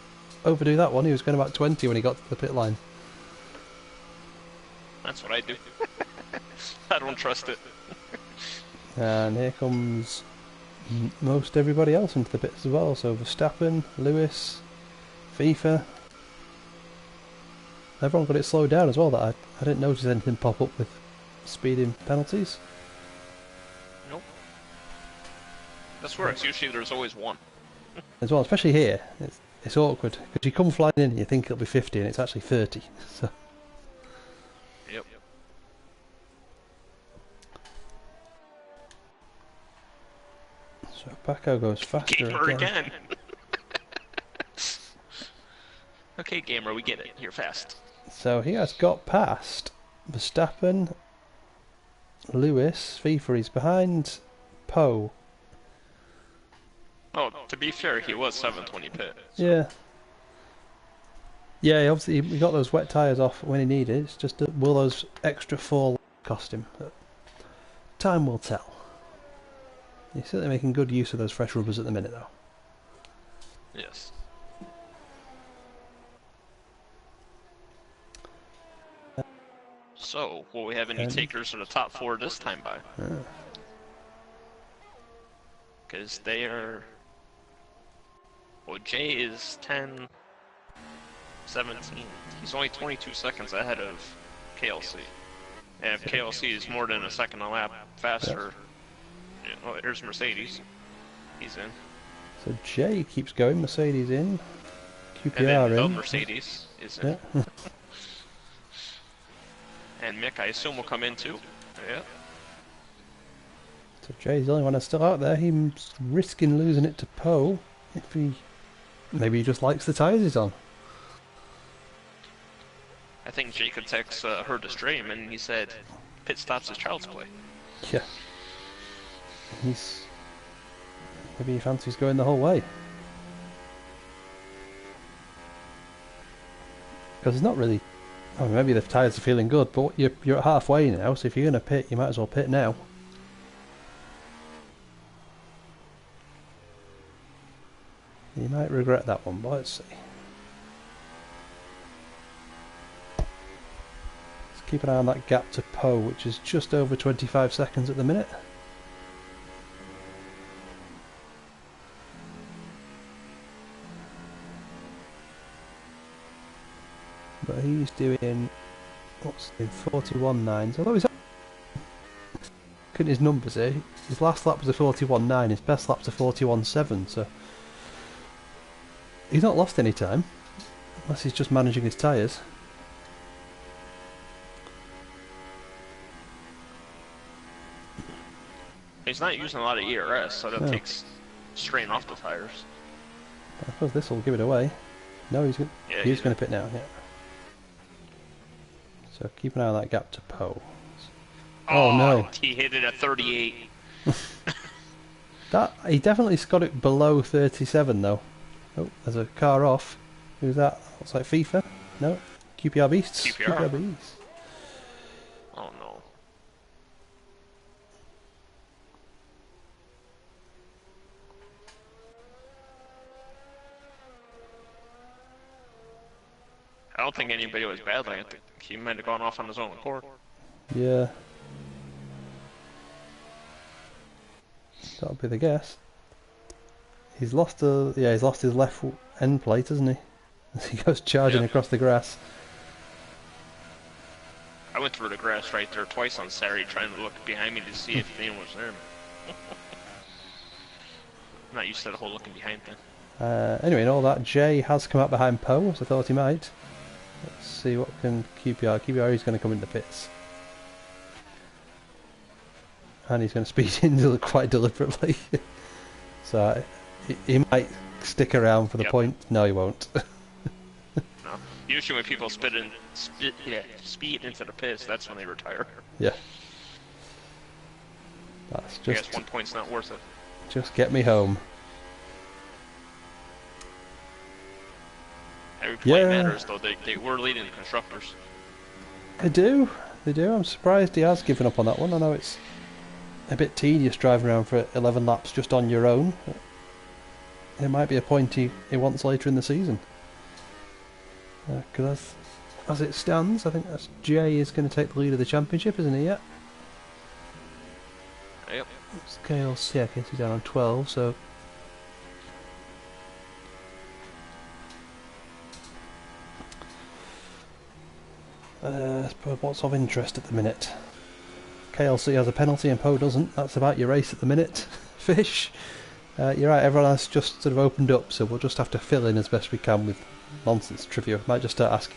[SPEAKER 2] overdo that one. He was going about 20 when he got to the pit line.
[SPEAKER 1] That's what I do. I don't trust it.
[SPEAKER 2] And here comes most everybody else into the pits as well. So Verstappen, Lewis, FIFA. Everyone got it slowed down as well. That I didn't notice anything pop up with speeding penalties.
[SPEAKER 1] Nope. That's where it's usually there's always one.
[SPEAKER 2] As well, especially here. It's awkward because you come flying in and you think it'll be 50 and it's actually 30. So.
[SPEAKER 1] Yep.
[SPEAKER 2] So Paco goes faster
[SPEAKER 1] Gamer
[SPEAKER 2] again.
[SPEAKER 1] Okay, Gamer, we get it. You're fast.
[SPEAKER 2] So he has got past Verstappen, Lewis, FIFA. He's behind Poe.
[SPEAKER 1] Oh, to be fair, he was 720 pit. So.
[SPEAKER 2] Yeah. Yeah, obviously he got those wet tyres off when he needed. It's just will those extra 4 cost him? But time will tell. He's certainly making good use of those fresh rubbers at the minute, though.
[SPEAKER 1] Yes. So, will we have any takers of the top 4 this time by? Because they are... Well, Jay is 10, 17. He's only 22 seconds ahead of KLC. And if KLC is more than a second a lap faster... Oh, there's Mercedes. He's in.
[SPEAKER 2] So Jay keeps going, Mercedes in, QPR
[SPEAKER 1] and then
[SPEAKER 2] in.
[SPEAKER 1] Mercedes is in.
[SPEAKER 2] Yeah.
[SPEAKER 1] And Mick, I assume, will come in too. Yeah.
[SPEAKER 2] So Jay's the only one that's still out there. He's risking losing it to Poe if he... Maybe he just likes the tyres he's on.
[SPEAKER 1] I think Jacob Tex heard the stream and he said, pit stops is child's play.
[SPEAKER 2] Yeah. Maybe he fancies going the whole way. Because it's not really... I mean, maybe the tyres are feeling good, but you're at halfway now, so if you're going to pit, you might as well pit now. You might regret that one, but let's see. Let's keep an eye on that gap to Poe, which is just over 25 seconds at the minute. But he's doing, what's he doing, 41.9. Although he's looking at his numbers here, his last lap was a 41.9, his best lap's a 41.7, so he's not lost any time, unless he's just managing his tyres.
[SPEAKER 1] He's not using a lot of ERS, so that takes strain off the tires.
[SPEAKER 2] I suppose this will give it away. No, he's going to pit now, yeah. So keep an eye on that gap to Poe. Oh no!
[SPEAKER 1] He hit it at 38.
[SPEAKER 2] He definitely got it below 37 though. Oh, there's a car off. Who's that? Looks like FIFA. No, QPR Beasts.
[SPEAKER 1] QPR
[SPEAKER 2] Beasts.
[SPEAKER 1] Oh no! I don't think anybody was battling. I think he might have gone off on his own accord.
[SPEAKER 2] Yeah. That'll be the guess. He's lost he's lost his left end plate, hasn't he? As he goes charging across the grass.
[SPEAKER 1] I went through the grass right there twice on Saturday trying to look behind me to see if anyone was there. I'm not used to the whole looking behind thing.
[SPEAKER 2] Anyway, in all that, Jay has come out behind Poe, as I thought he might. Let's see what can QPR is going to come into the pits. And he's going to speed in quite deliberately. So he might stick around for the point. No, he won't.
[SPEAKER 1] No. Usually when people speed into the pits, that's when they retire.
[SPEAKER 2] Yeah. That's just...
[SPEAKER 1] I guess 1 point's not worth it.
[SPEAKER 2] Just get me home.
[SPEAKER 1] Every point matters, though. They were leading the constructors.
[SPEAKER 2] They do. I'm surprised he has given up on that one. I know it's a bit tedious driving around for 11 laps just on your own. it might be a point he wants later in the season. Because as it stands, I think that's Jay is going to take the lead of the championship, isn't he? Yet.
[SPEAKER 1] Yep.
[SPEAKER 2] KLC, yeah, KLC down on 12, so. What's of interest at the minute? KLC has a penalty and Poe doesn't. That's about your race at the minute. Fish. You're right, everyone else just sort of opened up, so we'll just have to fill in as best we can with nonsense trivia. Might just start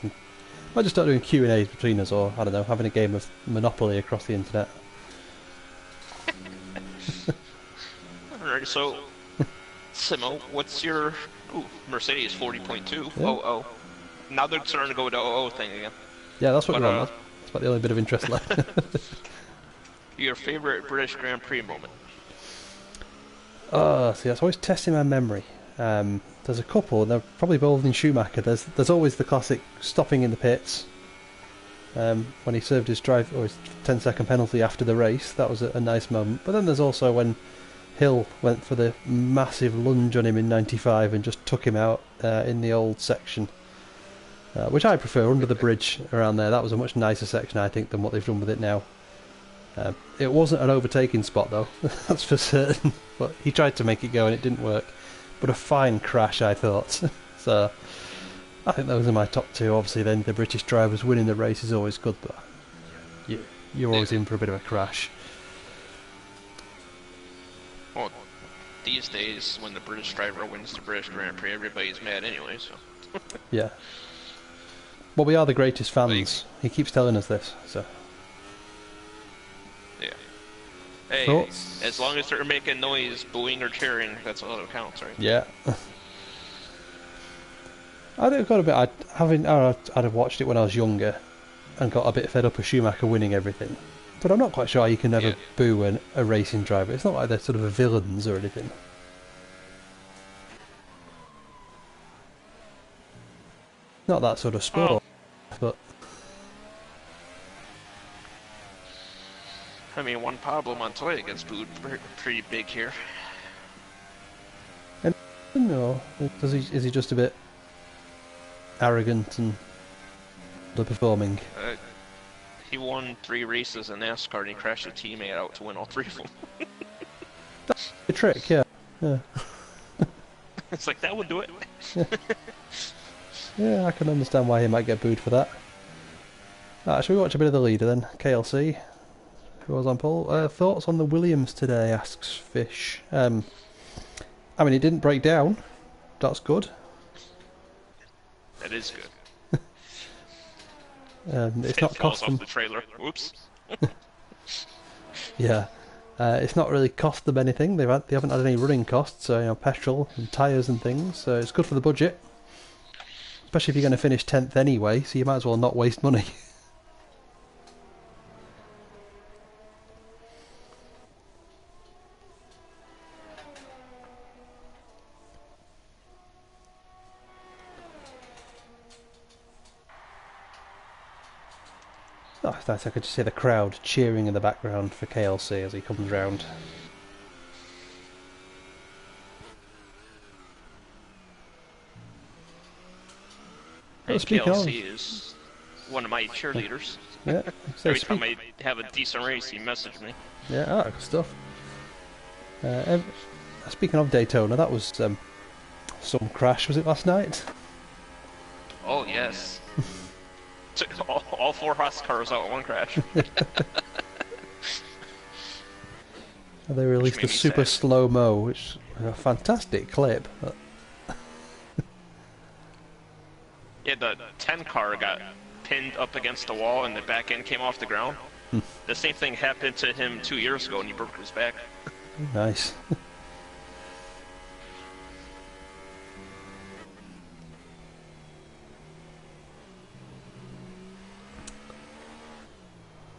[SPEAKER 2] doing Q&As between us, or I don't know, having a game of Monopoly across the internet.
[SPEAKER 1] Alright, so Simo, what's your Mercedes 40.2?
[SPEAKER 2] Yeah.
[SPEAKER 1] Oh. Now they're starting to go with the 00 thing again.
[SPEAKER 2] Yeah, that's what we want. That's about the only bit of interest left.
[SPEAKER 1] Your favorite British Grand Prix moment?
[SPEAKER 2] See, that's always testing my memory. There's a couple, and they're probably both in Schumacher. There's always the classic stopping in the pits when he served his 10-second penalty after the race. That was a nice moment. But then there's also when Hill went for the massive lunge on him in '95 and just took him out in the old section, which I prefer, under the bridge around there. That was a much nicer section, I think, than what they've done with it now. It wasn't an overtaking spot though, that's for certain, but he tried to make it go and it didn't work. But a fine crash, I thought. So I think those are my top two. Obviously then the British drivers winning the race is always good, but you're always in for a bit of a crash.
[SPEAKER 1] Well, these days when the British driver wins the British Grand Prix, everybody's mad anyway, so.
[SPEAKER 2] Yeah. Well, we are the greatest fans. He keeps telling us this, so.
[SPEAKER 1] Yeah. Hey,
[SPEAKER 2] Thoughts?
[SPEAKER 1] as long as they're making noise, booing or cheering, that's all that counts, right?
[SPEAKER 2] Yeah. I'd got a bit. I'd have watched it when I was younger, and got a bit fed up of Schumacher winning everything. But I'm not quite sure you can ever boo a racing driver. It's not like they're sort of villains or anything. Not that sort of sport, but.
[SPEAKER 1] I mean, Juan Pablo Montoya gets booed pretty big here.
[SPEAKER 2] And no, is he just a bit arrogant and underperforming?
[SPEAKER 1] He won 3 races in NASCAR and he crashed a teammate out to win all 3 of them.
[SPEAKER 2] That's a trick, yeah.
[SPEAKER 1] It's like, that would do it.
[SPEAKER 2] Yeah, I can understand why he might get booed for that. Shall we watch a bit of the leader then? KLC, who was on pole. Thoughts on the Williams today, asks Fish. I mean, he didn't break down. That's good.
[SPEAKER 1] That is good.
[SPEAKER 2] It's not cost them.
[SPEAKER 1] Off the trailer. Whoops.
[SPEAKER 2] Yeah, it's not really cost them anything. They haven't had any running costs, so petrol and tyres and things. So it's good for the budget, especially if you're going to finish 10th anyway. So you might as well not waste money. Oh, it's nice. I could just hear the crowd cheering in the background for KLC as he comes round.
[SPEAKER 1] And KLC is one of my cheerleaders.
[SPEAKER 2] Yeah.
[SPEAKER 1] Every time I have a decent race, he messages me.
[SPEAKER 2] Yeah, good stuff. Speaking of Daytona, that was some crash. Was it last night?
[SPEAKER 1] Oh yes. Took all 4 Haas cars out in one crash.
[SPEAKER 2] They released the super slow-mo, which was a fantastic clip.
[SPEAKER 1] Yeah, the 10 car got pinned up against the wall and the back end came off the ground. The same thing happened to him 2 years ago and he broke his back.
[SPEAKER 2] Nice.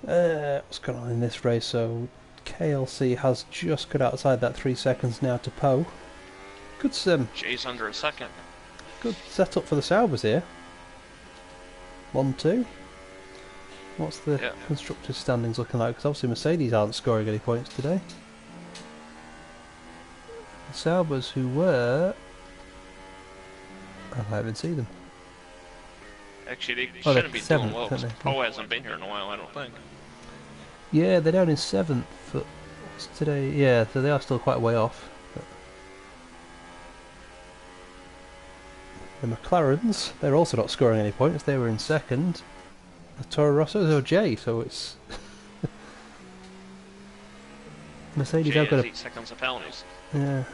[SPEAKER 2] What's going on in this race? So KLC has just got outside that 3 seconds now to Poe. Good
[SPEAKER 1] Jay's under a second.
[SPEAKER 2] Good setup for the Saubers here. 1-2. What's the constructors' standings looking like? Because obviously Mercedes aren't scoring any points today. The Saubers, who were I haven't seen them.
[SPEAKER 1] Actually, they
[SPEAKER 2] Oh, they're
[SPEAKER 1] shouldn't be doing
[SPEAKER 2] seventh,
[SPEAKER 1] well,
[SPEAKER 2] aren't
[SPEAKER 1] because
[SPEAKER 2] they?
[SPEAKER 1] Poe hasn't been here in a while, I don't think.
[SPEAKER 2] Yeah, they're down in 7th. What's today? Yeah, so they are still quite a way off. But the McLarens, they're also not scoring any points. They were in 2nd. The Toro Rossos are J, so it's... Mercedes
[SPEAKER 1] Jay
[SPEAKER 2] have got
[SPEAKER 1] has
[SPEAKER 2] a...
[SPEAKER 1] 8 seconds of penalties.
[SPEAKER 2] Yeah.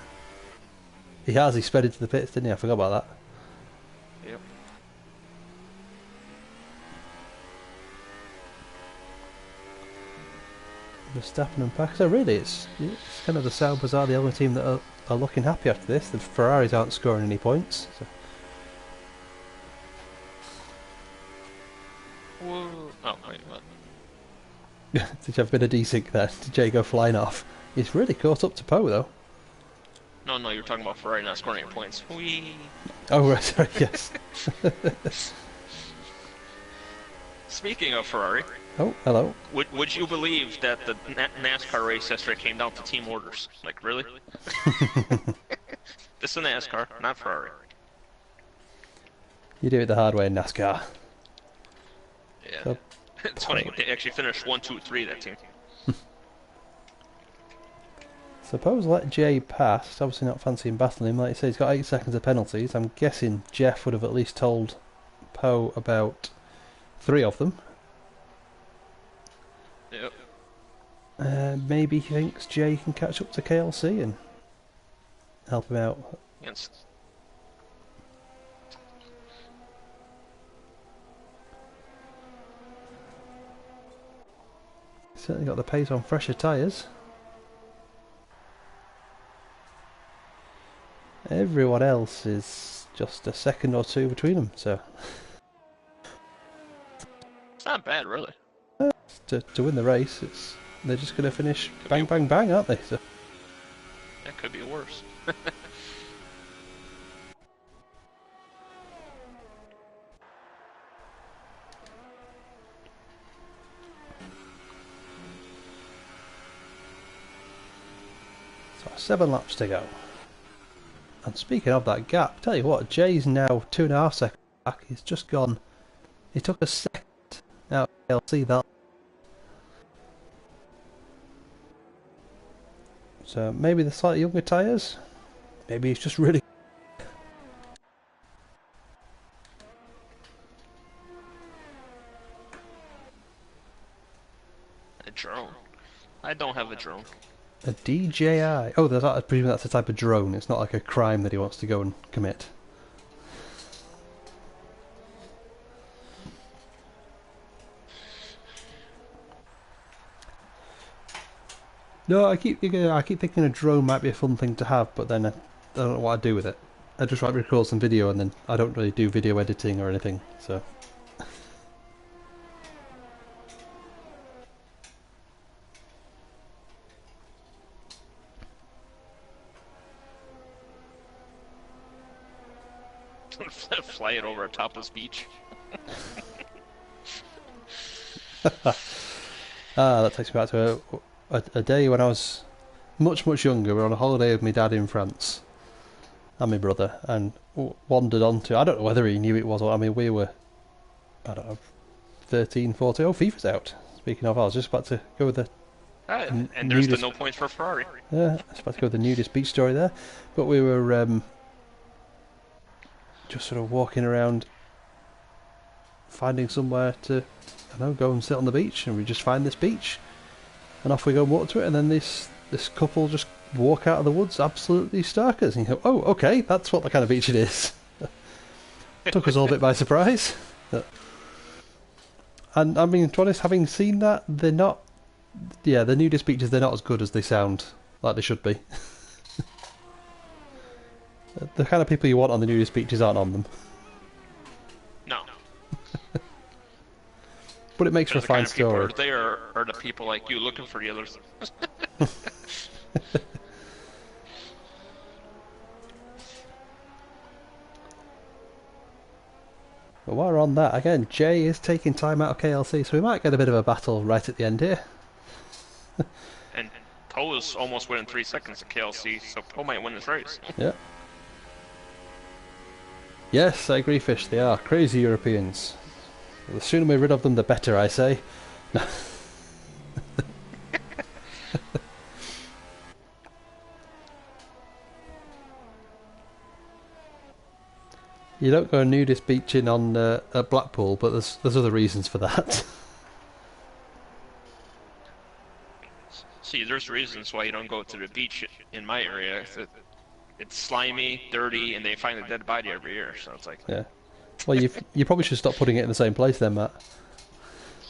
[SPEAKER 2] He sped into the pits, didn't he? I forgot about that.
[SPEAKER 1] Yep.
[SPEAKER 2] Verstappen and Pax. So really, it's kind of the Saubers are the only team that are looking happy after this. The Ferraris aren't scoring any points. So.
[SPEAKER 1] Whoa. Oh, wait, what?
[SPEAKER 2] Did you have a bit of desync there? Did Jay go flying off? He's really caught up to Poe though.
[SPEAKER 1] No, you're talking about Ferrari not scoring any points. Whee!
[SPEAKER 2] Oh, right, sorry, yes.
[SPEAKER 1] Speaking of Ferrari,
[SPEAKER 2] Oh, hello.
[SPEAKER 1] would you believe that the NASCAR race yesterday came down to team orders? Like, really? This is a NASCAR, not Ferrari.
[SPEAKER 2] You do it the hard way in NASCAR.
[SPEAKER 1] Yeah.
[SPEAKER 2] So,
[SPEAKER 1] It's funny, they actually finished 1, 2, 3, that team.
[SPEAKER 2] suppose let Jay pass. Obviously not fancying battling him. Like you say, he's got 8 seconds of penalties. I'm guessing Jeff would have at least told Poe about 3 of them.
[SPEAKER 1] Yep.
[SPEAKER 2] Maybe he thinks Jay can catch up to KLC and help him out.
[SPEAKER 1] Against...
[SPEAKER 2] Certainly got the pace on fresher tyres. Everyone else is just a second or 2 between them, so
[SPEAKER 1] It's not bad, really.
[SPEAKER 2] to win the race, they're just going to finish
[SPEAKER 1] Could
[SPEAKER 2] bang,
[SPEAKER 1] be.
[SPEAKER 2] bang, bang, aren't they? So.
[SPEAKER 1] That could be worse.
[SPEAKER 2] So 7 laps to go. And speaking of that gap, tell you what, Jay's now 2.5 seconds back. He's just gone. He took a second out of LC that. So maybe the slightly younger tyres. Maybe he's just really.
[SPEAKER 1] A drone. I don't have a drone.
[SPEAKER 2] A DJI. Oh, I presume that's a type of drone. It's not like a crime that he wants to go and commit. No, I keep thinking a drone might be a fun thing to have, but then I don't know what I'd do with it. I just like record some video, and then I don't really do video editing or anything. So.
[SPEAKER 1] Fly it over a topless beach.
[SPEAKER 2] That takes me back to a day when I was much younger. We were on a holiday with my dad in France and my brother, and wandered onto. I don't know whether he knew it was. I mean, we were, I don't know, 13, 14. Oh, FIFA's out. Speaking of, I was just about to go with the.
[SPEAKER 1] And there's the no points for Ferrari.
[SPEAKER 2] Yeah, I was about to go with the nudist beach story there, but we were just sort of walking around, finding somewhere to, I don't know, go and sit on the beach, and we just find this beach, and off we go and walk to it, and then this couple just walk out of the woods absolutely starkers, and you go, oh, okay, that's what the kind of beach it is. Took us all a bit by surprise. And I mean, to be honest, having seen that, they're not, yeah, the nudist beaches, they're not as good as they sound like they should be. The kind of people you want on the nudist beaches aren't on them.
[SPEAKER 1] No.
[SPEAKER 2] But it makes for a fine story.
[SPEAKER 1] The kind of people are the people like you looking for the others.
[SPEAKER 2] But while we're on that, again, Jay is taking time out of KLC, so we might get a bit of a battle right at the end here.
[SPEAKER 1] And Poe is almost within 3 seconds of KLC, so Poe might win this race.
[SPEAKER 2] Yeah. Yes, I agree, Fish. They are crazy Europeans. The sooner we're rid of them, the better, I say. You don't go nudist beaching on at Blackpool, but there's other reasons for that.
[SPEAKER 1] See, there's reasons why you don't go to the beach in my area. It's slimy, dirty, and they find a dead body every year. So it's like,
[SPEAKER 2] Yeah. Well, you probably should stop putting it in the same place then, Matt.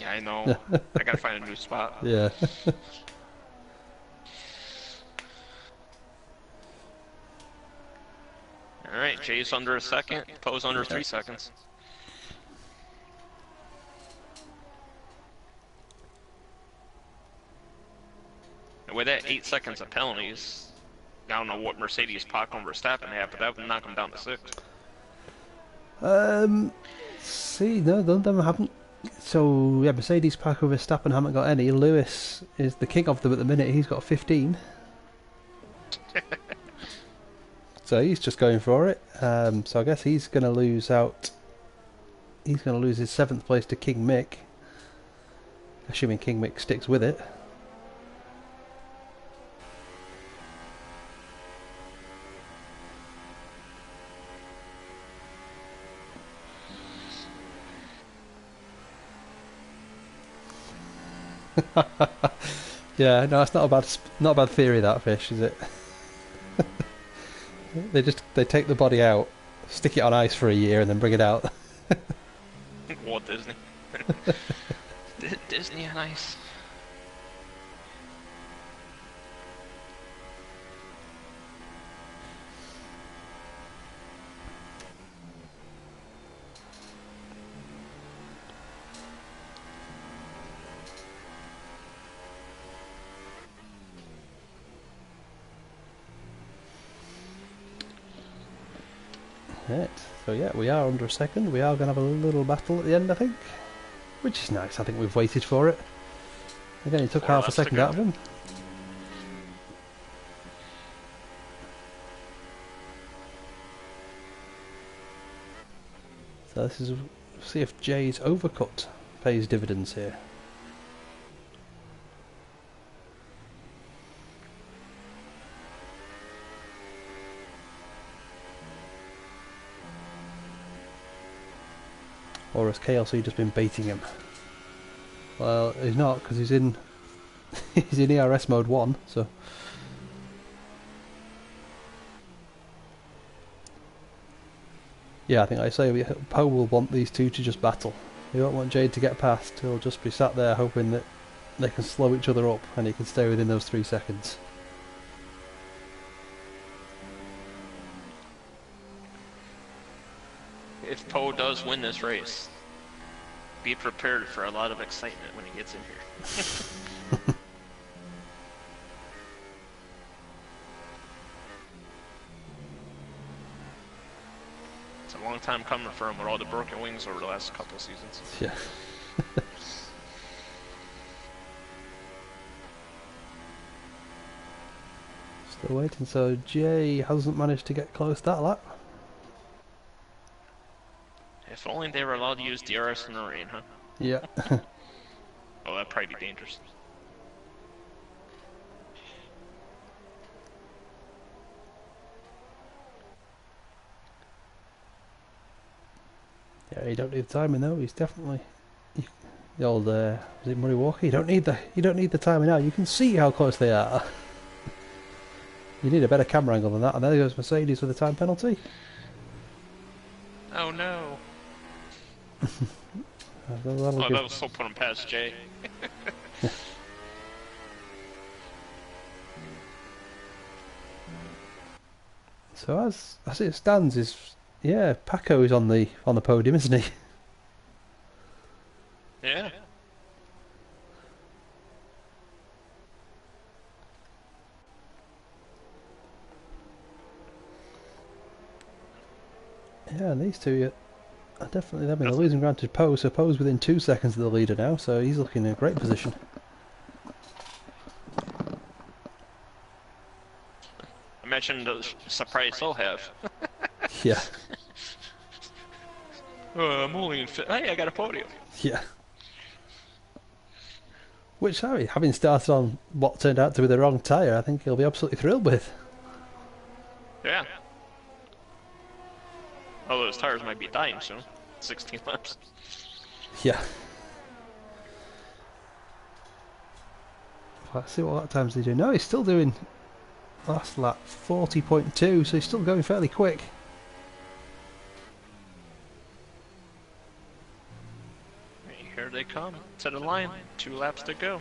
[SPEAKER 1] yeah, I know. I gotta find a new spot.
[SPEAKER 2] Yeah.
[SPEAKER 1] All right, Jay's under a second. Poe's under 3 seconds. And with that 8 seconds of penalties, I don't know what Mercedes, Paco, and Verstappen have, but that would knock them down to 6.
[SPEAKER 2] See, no, none of them haven't. So yeah, Mercedes, Paco, Verstappen haven't got any. Lewis is the king of them at the minute. He's got 15. So he's just going for it. So I guess he's going to lose out. He's going to lose his 7th place to King Mick, assuming King Mick sticks with it. Yeah, no, it's not a bad theory, that, Fish, is it? They take the body out, stick it on ice for a year, and then bring it out.
[SPEAKER 1] Walt Disney. Disney on ice.
[SPEAKER 2] Right. So yeah, we are under a second. We are going to have a little battle at the end, I think, which is nice. I think we've waited for it. Again, it took half a second out of him. So this is, see if Jay's overcut pays dividends here. Or has KLC just been baiting him? Well, he's not, because he's in he's in ERS mode 1, so yeah, I think like I say, Poe will want these two to just battle. He won't want Jade to get past. He'll just be sat there hoping that they can slow each other up and he can stay within those 3 seconds.
[SPEAKER 1] If Poe does win this race, be prepared for a lot of excitement when he gets in here. It's a long time coming for him with all the broken wings over the last couple of seasons.
[SPEAKER 2] Yeah. Still waiting, so Jay hasn't managed to get close that lap.
[SPEAKER 1] If only they were allowed to use DRS in the rain, huh?
[SPEAKER 2] Yeah.
[SPEAKER 1] Oh, that'd probably be dangerous.
[SPEAKER 2] Yeah, you don't need the timing though. He's definitely the old was it Murray Walker? You don't need the timing now. You can see how close they are. You need a better camera angle than that. And there goes Mercedes with a time penalty.
[SPEAKER 1] Oh no! That was so put him past Jay.
[SPEAKER 2] So as it stands, is yeah, Paco is on the podium, isn't he?
[SPEAKER 1] Yeah.
[SPEAKER 2] Yeah, and these two are definitely. I mean, they're losing ground to Poe, so Poe's within 2 seconds of the leader now, so he's looking in a great position.
[SPEAKER 1] Imagine the surprise they'll have.
[SPEAKER 2] Yeah.
[SPEAKER 1] I'm only in fifth. Hey, I got a podium.
[SPEAKER 2] Yeah. Which, sorry, having started on what turned out to be the wrong tyre, I think he'll be absolutely thrilled with.
[SPEAKER 1] Yeah. Although his tires might be dying soon. 16 laps.
[SPEAKER 2] Yeah. Let's see what lap times they do. No, he's still doing last lap 40.2, so he's still going fairly quick.
[SPEAKER 1] Here they come to the line. 2 laps to go.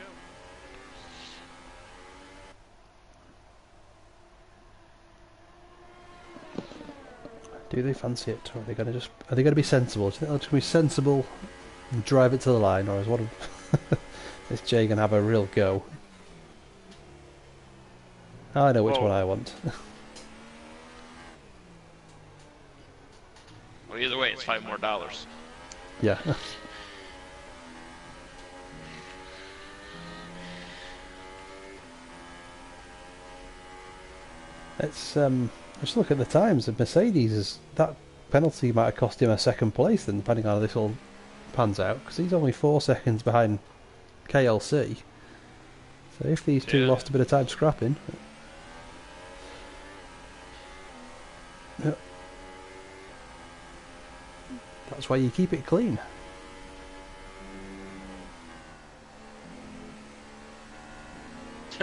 [SPEAKER 2] Do they fancy it, or are they going to be sensible? Do you think they're just going to be sensible and drive it to the line, or is one of is Jay going to have a real go? I know which one I want.
[SPEAKER 1] Well, either way, it's $5 more.
[SPEAKER 2] Yeah. It's just look at the times of Mercedes. That penalty might have cost him a second place then, depending on how this all pans out, because he's only 4 seconds behind KLC. So if these two lost a bit of time scrapping, that's why you keep it clean.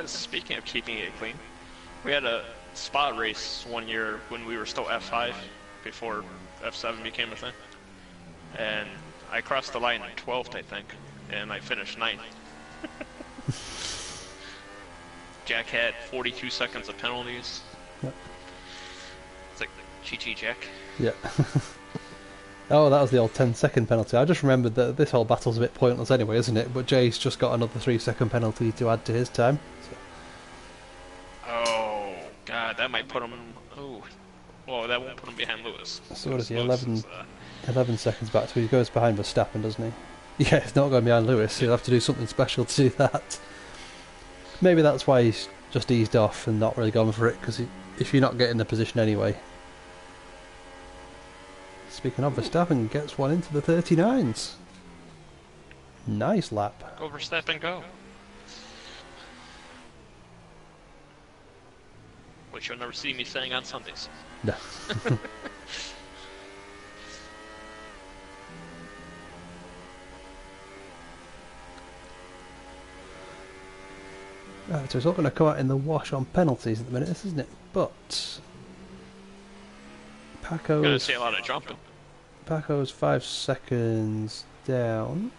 [SPEAKER 1] Speaking of keeping it clean, we had a spot race one year when we were still F5 before F7 became a thing, and I crossed the line in 12th, I think, and I finished 9th. Jack had 42 seconds of penalties.
[SPEAKER 2] Yep.
[SPEAKER 1] It's like GG Jack.
[SPEAKER 2] Yeah. Oh, that was the old 10-second penalty. I just remembered that this whole battle's a bit pointless anyway, isn't it? But Jay's just got another 3-second penalty to add to his time. So.
[SPEAKER 1] Oh, God, that might put him... Oh, well, that won't put him behind Lewis.
[SPEAKER 2] So what is he, 11 seconds back, so he goes behind Verstappen, doesn't he? Yeah, he's not going behind Lewis, he'll have to do something special to do that. Maybe that's why he's just eased off and not really gone for it, because if you're not getting the position anyway... Speaking of, Verstappen gets one into the 39s. Nice lap.
[SPEAKER 1] Go Verstappen, go. Which you'll never see me saying on Sundays.
[SPEAKER 2] No. Right, so it's all going to come out in the wash on penalties at the minute, isn't it? But
[SPEAKER 1] Gonna see a lot of jumping.
[SPEAKER 2] Paco's 5 seconds down.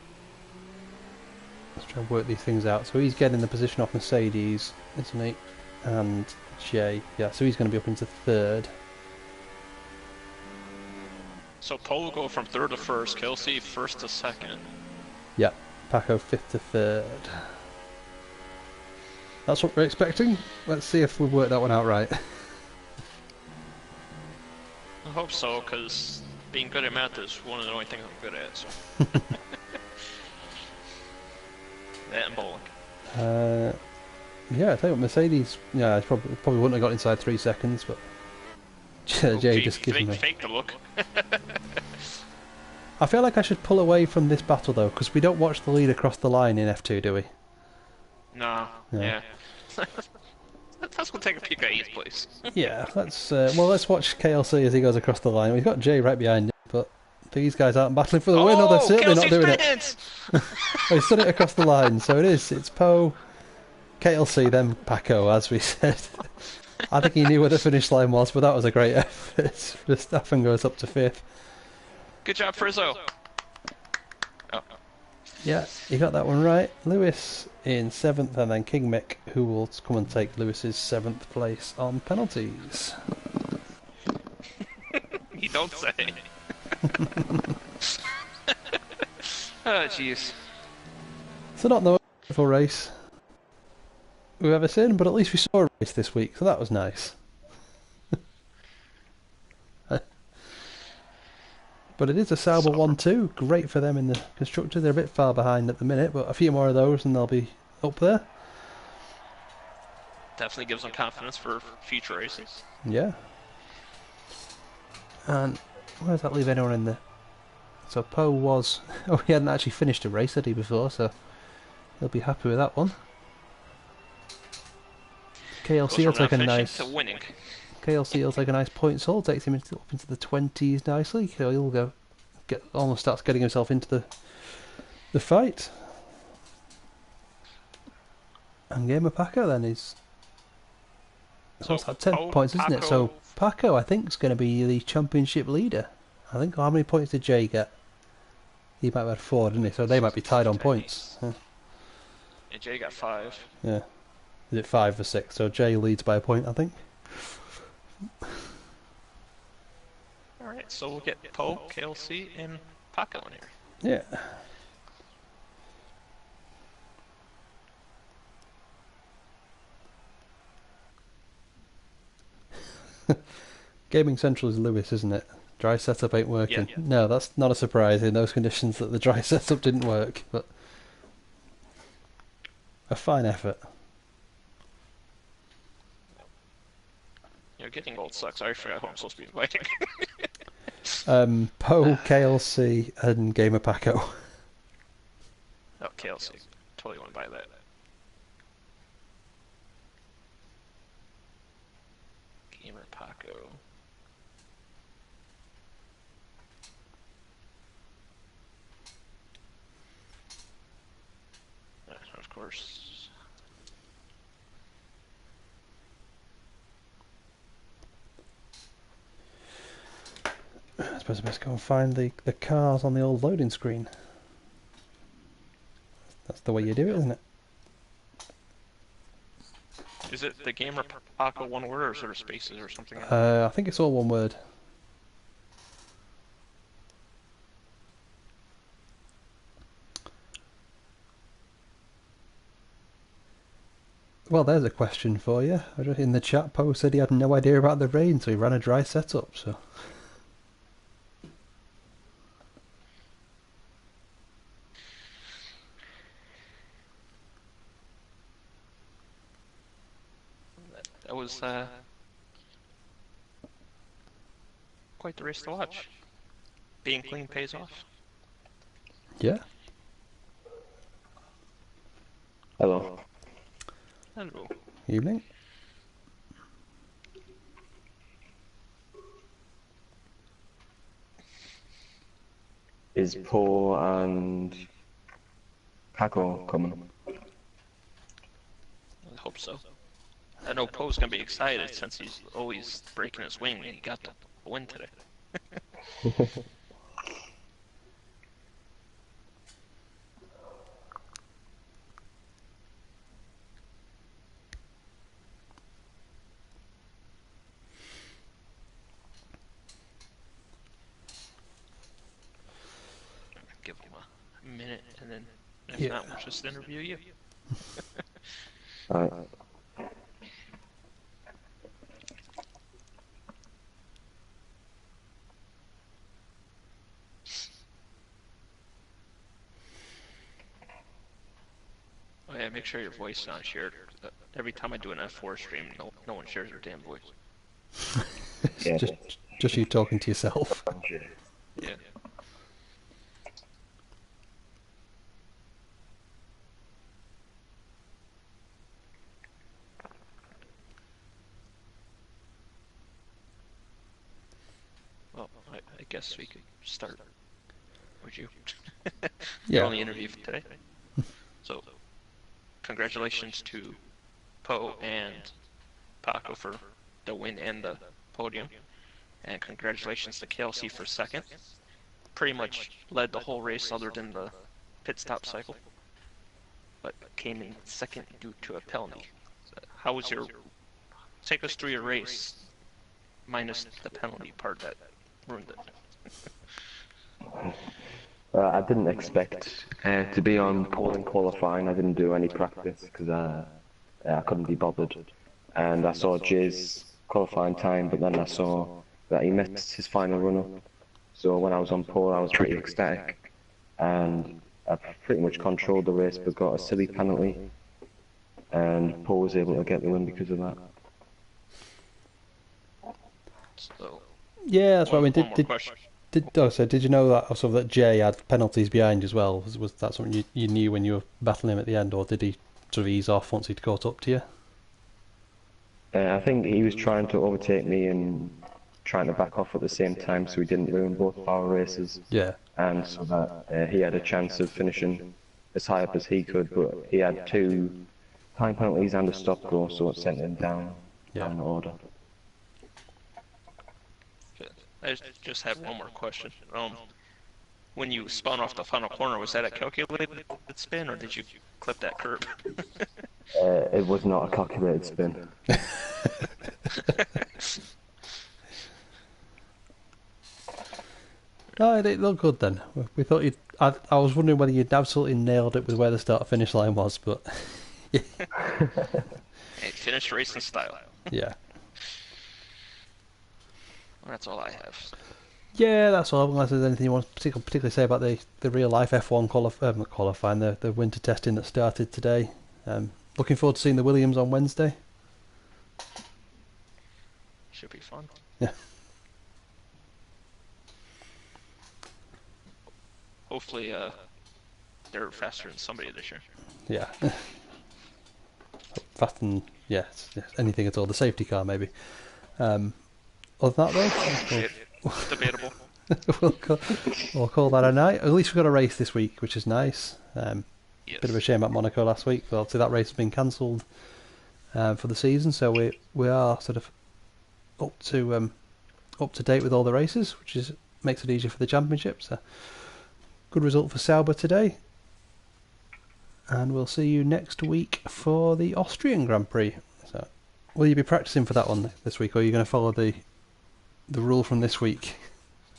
[SPEAKER 2] Let's try and work these things out. So he's getting the position off Mercedes, isn't he? And Jay, yeah. So he's going to be up into 3rd.
[SPEAKER 1] So Paul will go from 3rd to 1st, Kelsey 1st to 2nd.
[SPEAKER 2] Yeah, Paco 5th to 3rd. That's what we're expecting. Let's see if we've worked that one out right.
[SPEAKER 1] I hope so, because being good at math is one of the only things I'm good at, so. That and bowling.
[SPEAKER 2] Yeah, I tell you what, Mercedes, yeah, probably wouldn't have got inside 3 seconds, but Jay just gives me...
[SPEAKER 1] Fake the look.
[SPEAKER 2] I feel like I should pull away from this battle, though, because we don't watch the lead across the line in F2, do we?
[SPEAKER 1] No, yeah. Let's go take a peek at 8th place.
[SPEAKER 2] Yeah, let's watch KLC as he goes across the line. We've got Jay right behind him, but these guys aren't battling for the win, or they're certainly not doing it. Well, he's done it across the line, so it's Poe, KLC, then Paco, as we said. I think he knew where the finish line was, but that was a great effort. Verstappen goes up to 5th.
[SPEAKER 1] Good job, Frizzo. Oh.
[SPEAKER 2] Yeah, he got that one right. Lewis in 7th, and then King Mick, who will come and take Lewis's 7th place on penalties.
[SPEAKER 1] You don't say. Oh, jeez.
[SPEAKER 2] So not the most beautiful race we've ever seen, but at least we saw a race this week, so that was nice. But it is a Sauber 1-2. Great for them in the constructors. They're a bit far behind at the minute, but a few more of those and they'll be up there.
[SPEAKER 1] Definitely gives them confidence for future races.
[SPEAKER 2] Yeah. And where does that leave anyone in the So Poe was... Oh, he hadn't actually finished a race, had he, before, so he'll be happy with that one.
[SPEAKER 1] Goes
[SPEAKER 2] KLC will
[SPEAKER 1] from
[SPEAKER 2] take
[SPEAKER 1] not
[SPEAKER 2] a
[SPEAKER 1] finishing
[SPEAKER 2] nice...
[SPEAKER 1] to winning.
[SPEAKER 2] KLC will take a nice points haul, takes him up into the 20s nicely. So he'll almost starts getting himself into the fight. And Gamer Paco then is... So what's that, 10 points, isn't it? So Paco, I think, is going to be the championship leader. I think, how many points did Jay get? He might have had 4, didn't he? So they might be tied on points.
[SPEAKER 1] Yeah, Jay got 5.
[SPEAKER 2] Yeah. Is it 5 for 6? So Jay leads by a point, I think.
[SPEAKER 1] Alright, so we'll get Poe, KLC, and Paco in here.
[SPEAKER 2] Yeah. Gaming Central is Lewis, isn't it? Dry setup ain't working.
[SPEAKER 1] Yeah.
[SPEAKER 2] No, that's not a surprise in those conditions that the dry setup didn't work, but a fine effort.
[SPEAKER 1] You're getting old sucks. I forgot who I'm supposed to be inviting.
[SPEAKER 2] Poe, KLC, and Gamer Paco.
[SPEAKER 1] Oh, KLC. Totally want to buy that. Gamer Paco. Of course.
[SPEAKER 2] I suppose I best go and find the cars on the old loading screen. That's the way you do it, isn't it?
[SPEAKER 1] Is it the Gamer Paco one word or sort of spaces or something?
[SPEAKER 2] I think it's all one word. Well, there's a question for you. In the chat, Poe said he had no idea about the rain, so he ran a dry setup. So.
[SPEAKER 1] That was quite the race to watch. Being clean pays off.
[SPEAKER 2] Yeah.
[SPEAKER 3] Hello.
[SPEAKER 1] Hello.
[SPEAKER 2] Evening.
[SPEAKER 3] Is Poe and Paco coming?
[SPEAKER 1] I hope so. I know Poe's gonna be excited since he's always breaking his wing and he got the win today. Give him a minute and then if not, we'll just interview you.
[SPEAKER 3] Alright.
[SPEAKER 1] Oh yeah, make sure your voice is not shared. Every time I do an F4 stream, no one shares their damn voice.
[SPEAKER 3] Yeah.
[SPEAKER 2] just you talking to yourself.
[SPEAKER 1] Yeah. Well, I guess we could start. Would you?
[SPEAKER 2] Yeah.
[SPEAKER 1] Your only interview for today. So, congratulations to Poe and Paco for the win and the podium. And congratulations to KLC for second. Pretty much led the whole race other than the pit stop cycle. But came in second due to a penalty. So how was your... Take us through your race, minus the penalty part that ruined it.
[SPEAKER 3] I didn't expect to be on pole in qualifying. I didn't do any practice because I couldn't be bothered. And I saw Jay's qualifying time, but then I saw that he missed his final run-up. So when I was on pole, I was pretty ecstatic. And I pretty much controlled the race, but got a silly penalty. And Paul was able to get the win because of that.
[SPEAKER 1] So,
[SPEAKER 2] Yeah, that's what I mean.
[SPEAKER 1] one more question.
[SPEAKER 2] Did you know that also that Jay had penalties behind as well? Was that something you knew when you were battling him at the end, or did he sort of ease off once he'd caught up to you?
[SPEAKER 3] I think he was trying to overtake me and trying to back off at the same time, so we didn't ruin both of our races,
[SPEAKER 2] Yeah,
[SPEAKER 3] and so that he had a chance of finishing as high up as he could. But he had two time penalties and a stop go, so it sent him
[SPEAKER 2] yeah.
[SPEAKER 3] down the order.
[SPEAKER 1] Okay. I just have one more question. When you spun off the final corner, was that a calculated spin, or did you clip that curb?
[SPEAKER 3] It was not a calculated spin.
[SPEAKER 2] No, it looked good then. We thought you'd. I was wondering whether you'd absolutely nailed it with where the start finish line was, but
[SPEAKER 1] Hey, finished race in style.
[SPEAKER 2] yeah.
[SPEAKER 1] That's all I have.
[SPEAKER 2] Yeah, that's all. Unless there's anything you want to particularly say about the real life F1 qualifying, the winter testing that started today. Looking forward to seeing the Williams on Wednesday.
[SPEAKER 1] Should be fun.
[SPEAKER 2] Yeah.
[SPEAKER 1] Hopefully, they're faster than somebody this year.
[SPEAKER 2] Yeah. Fast and yes, anything at all. The safety car maybe. Other than that though,
[SPEAKER 1] Debatable.
[SPEAKER 2] we'll call that a night. At least we've got a race this week, which is nice.
[SPEAKER 1] Yes.
[SPEAKER 2] Bit of a shame about Monaco last week, but obviously that race has been cancelled for the season, so we are sort of up to date with all the races, which makes it easier for the championship. So good result for Sauber today, and we'll see you next week for the Austrian Grand Prix. So, will you be practicing for that one this week, or are you going to follow the rule from this week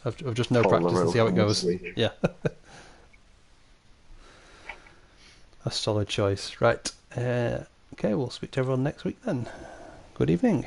[SPEAKER 2] of just no
[SPEAKER 3] Follow the
[SPEAKER 2] practice and
[SPEAKER 3] rule
[SPEAKER 2] see how it
[SPEAKER 3] from
[SPEAKER 2] goes?
[SPEAKER 3] this week.
[SPEAKER 2] Yeah. A solid choice. Right. Okay, we'll speak to everyone next week then. Good evening.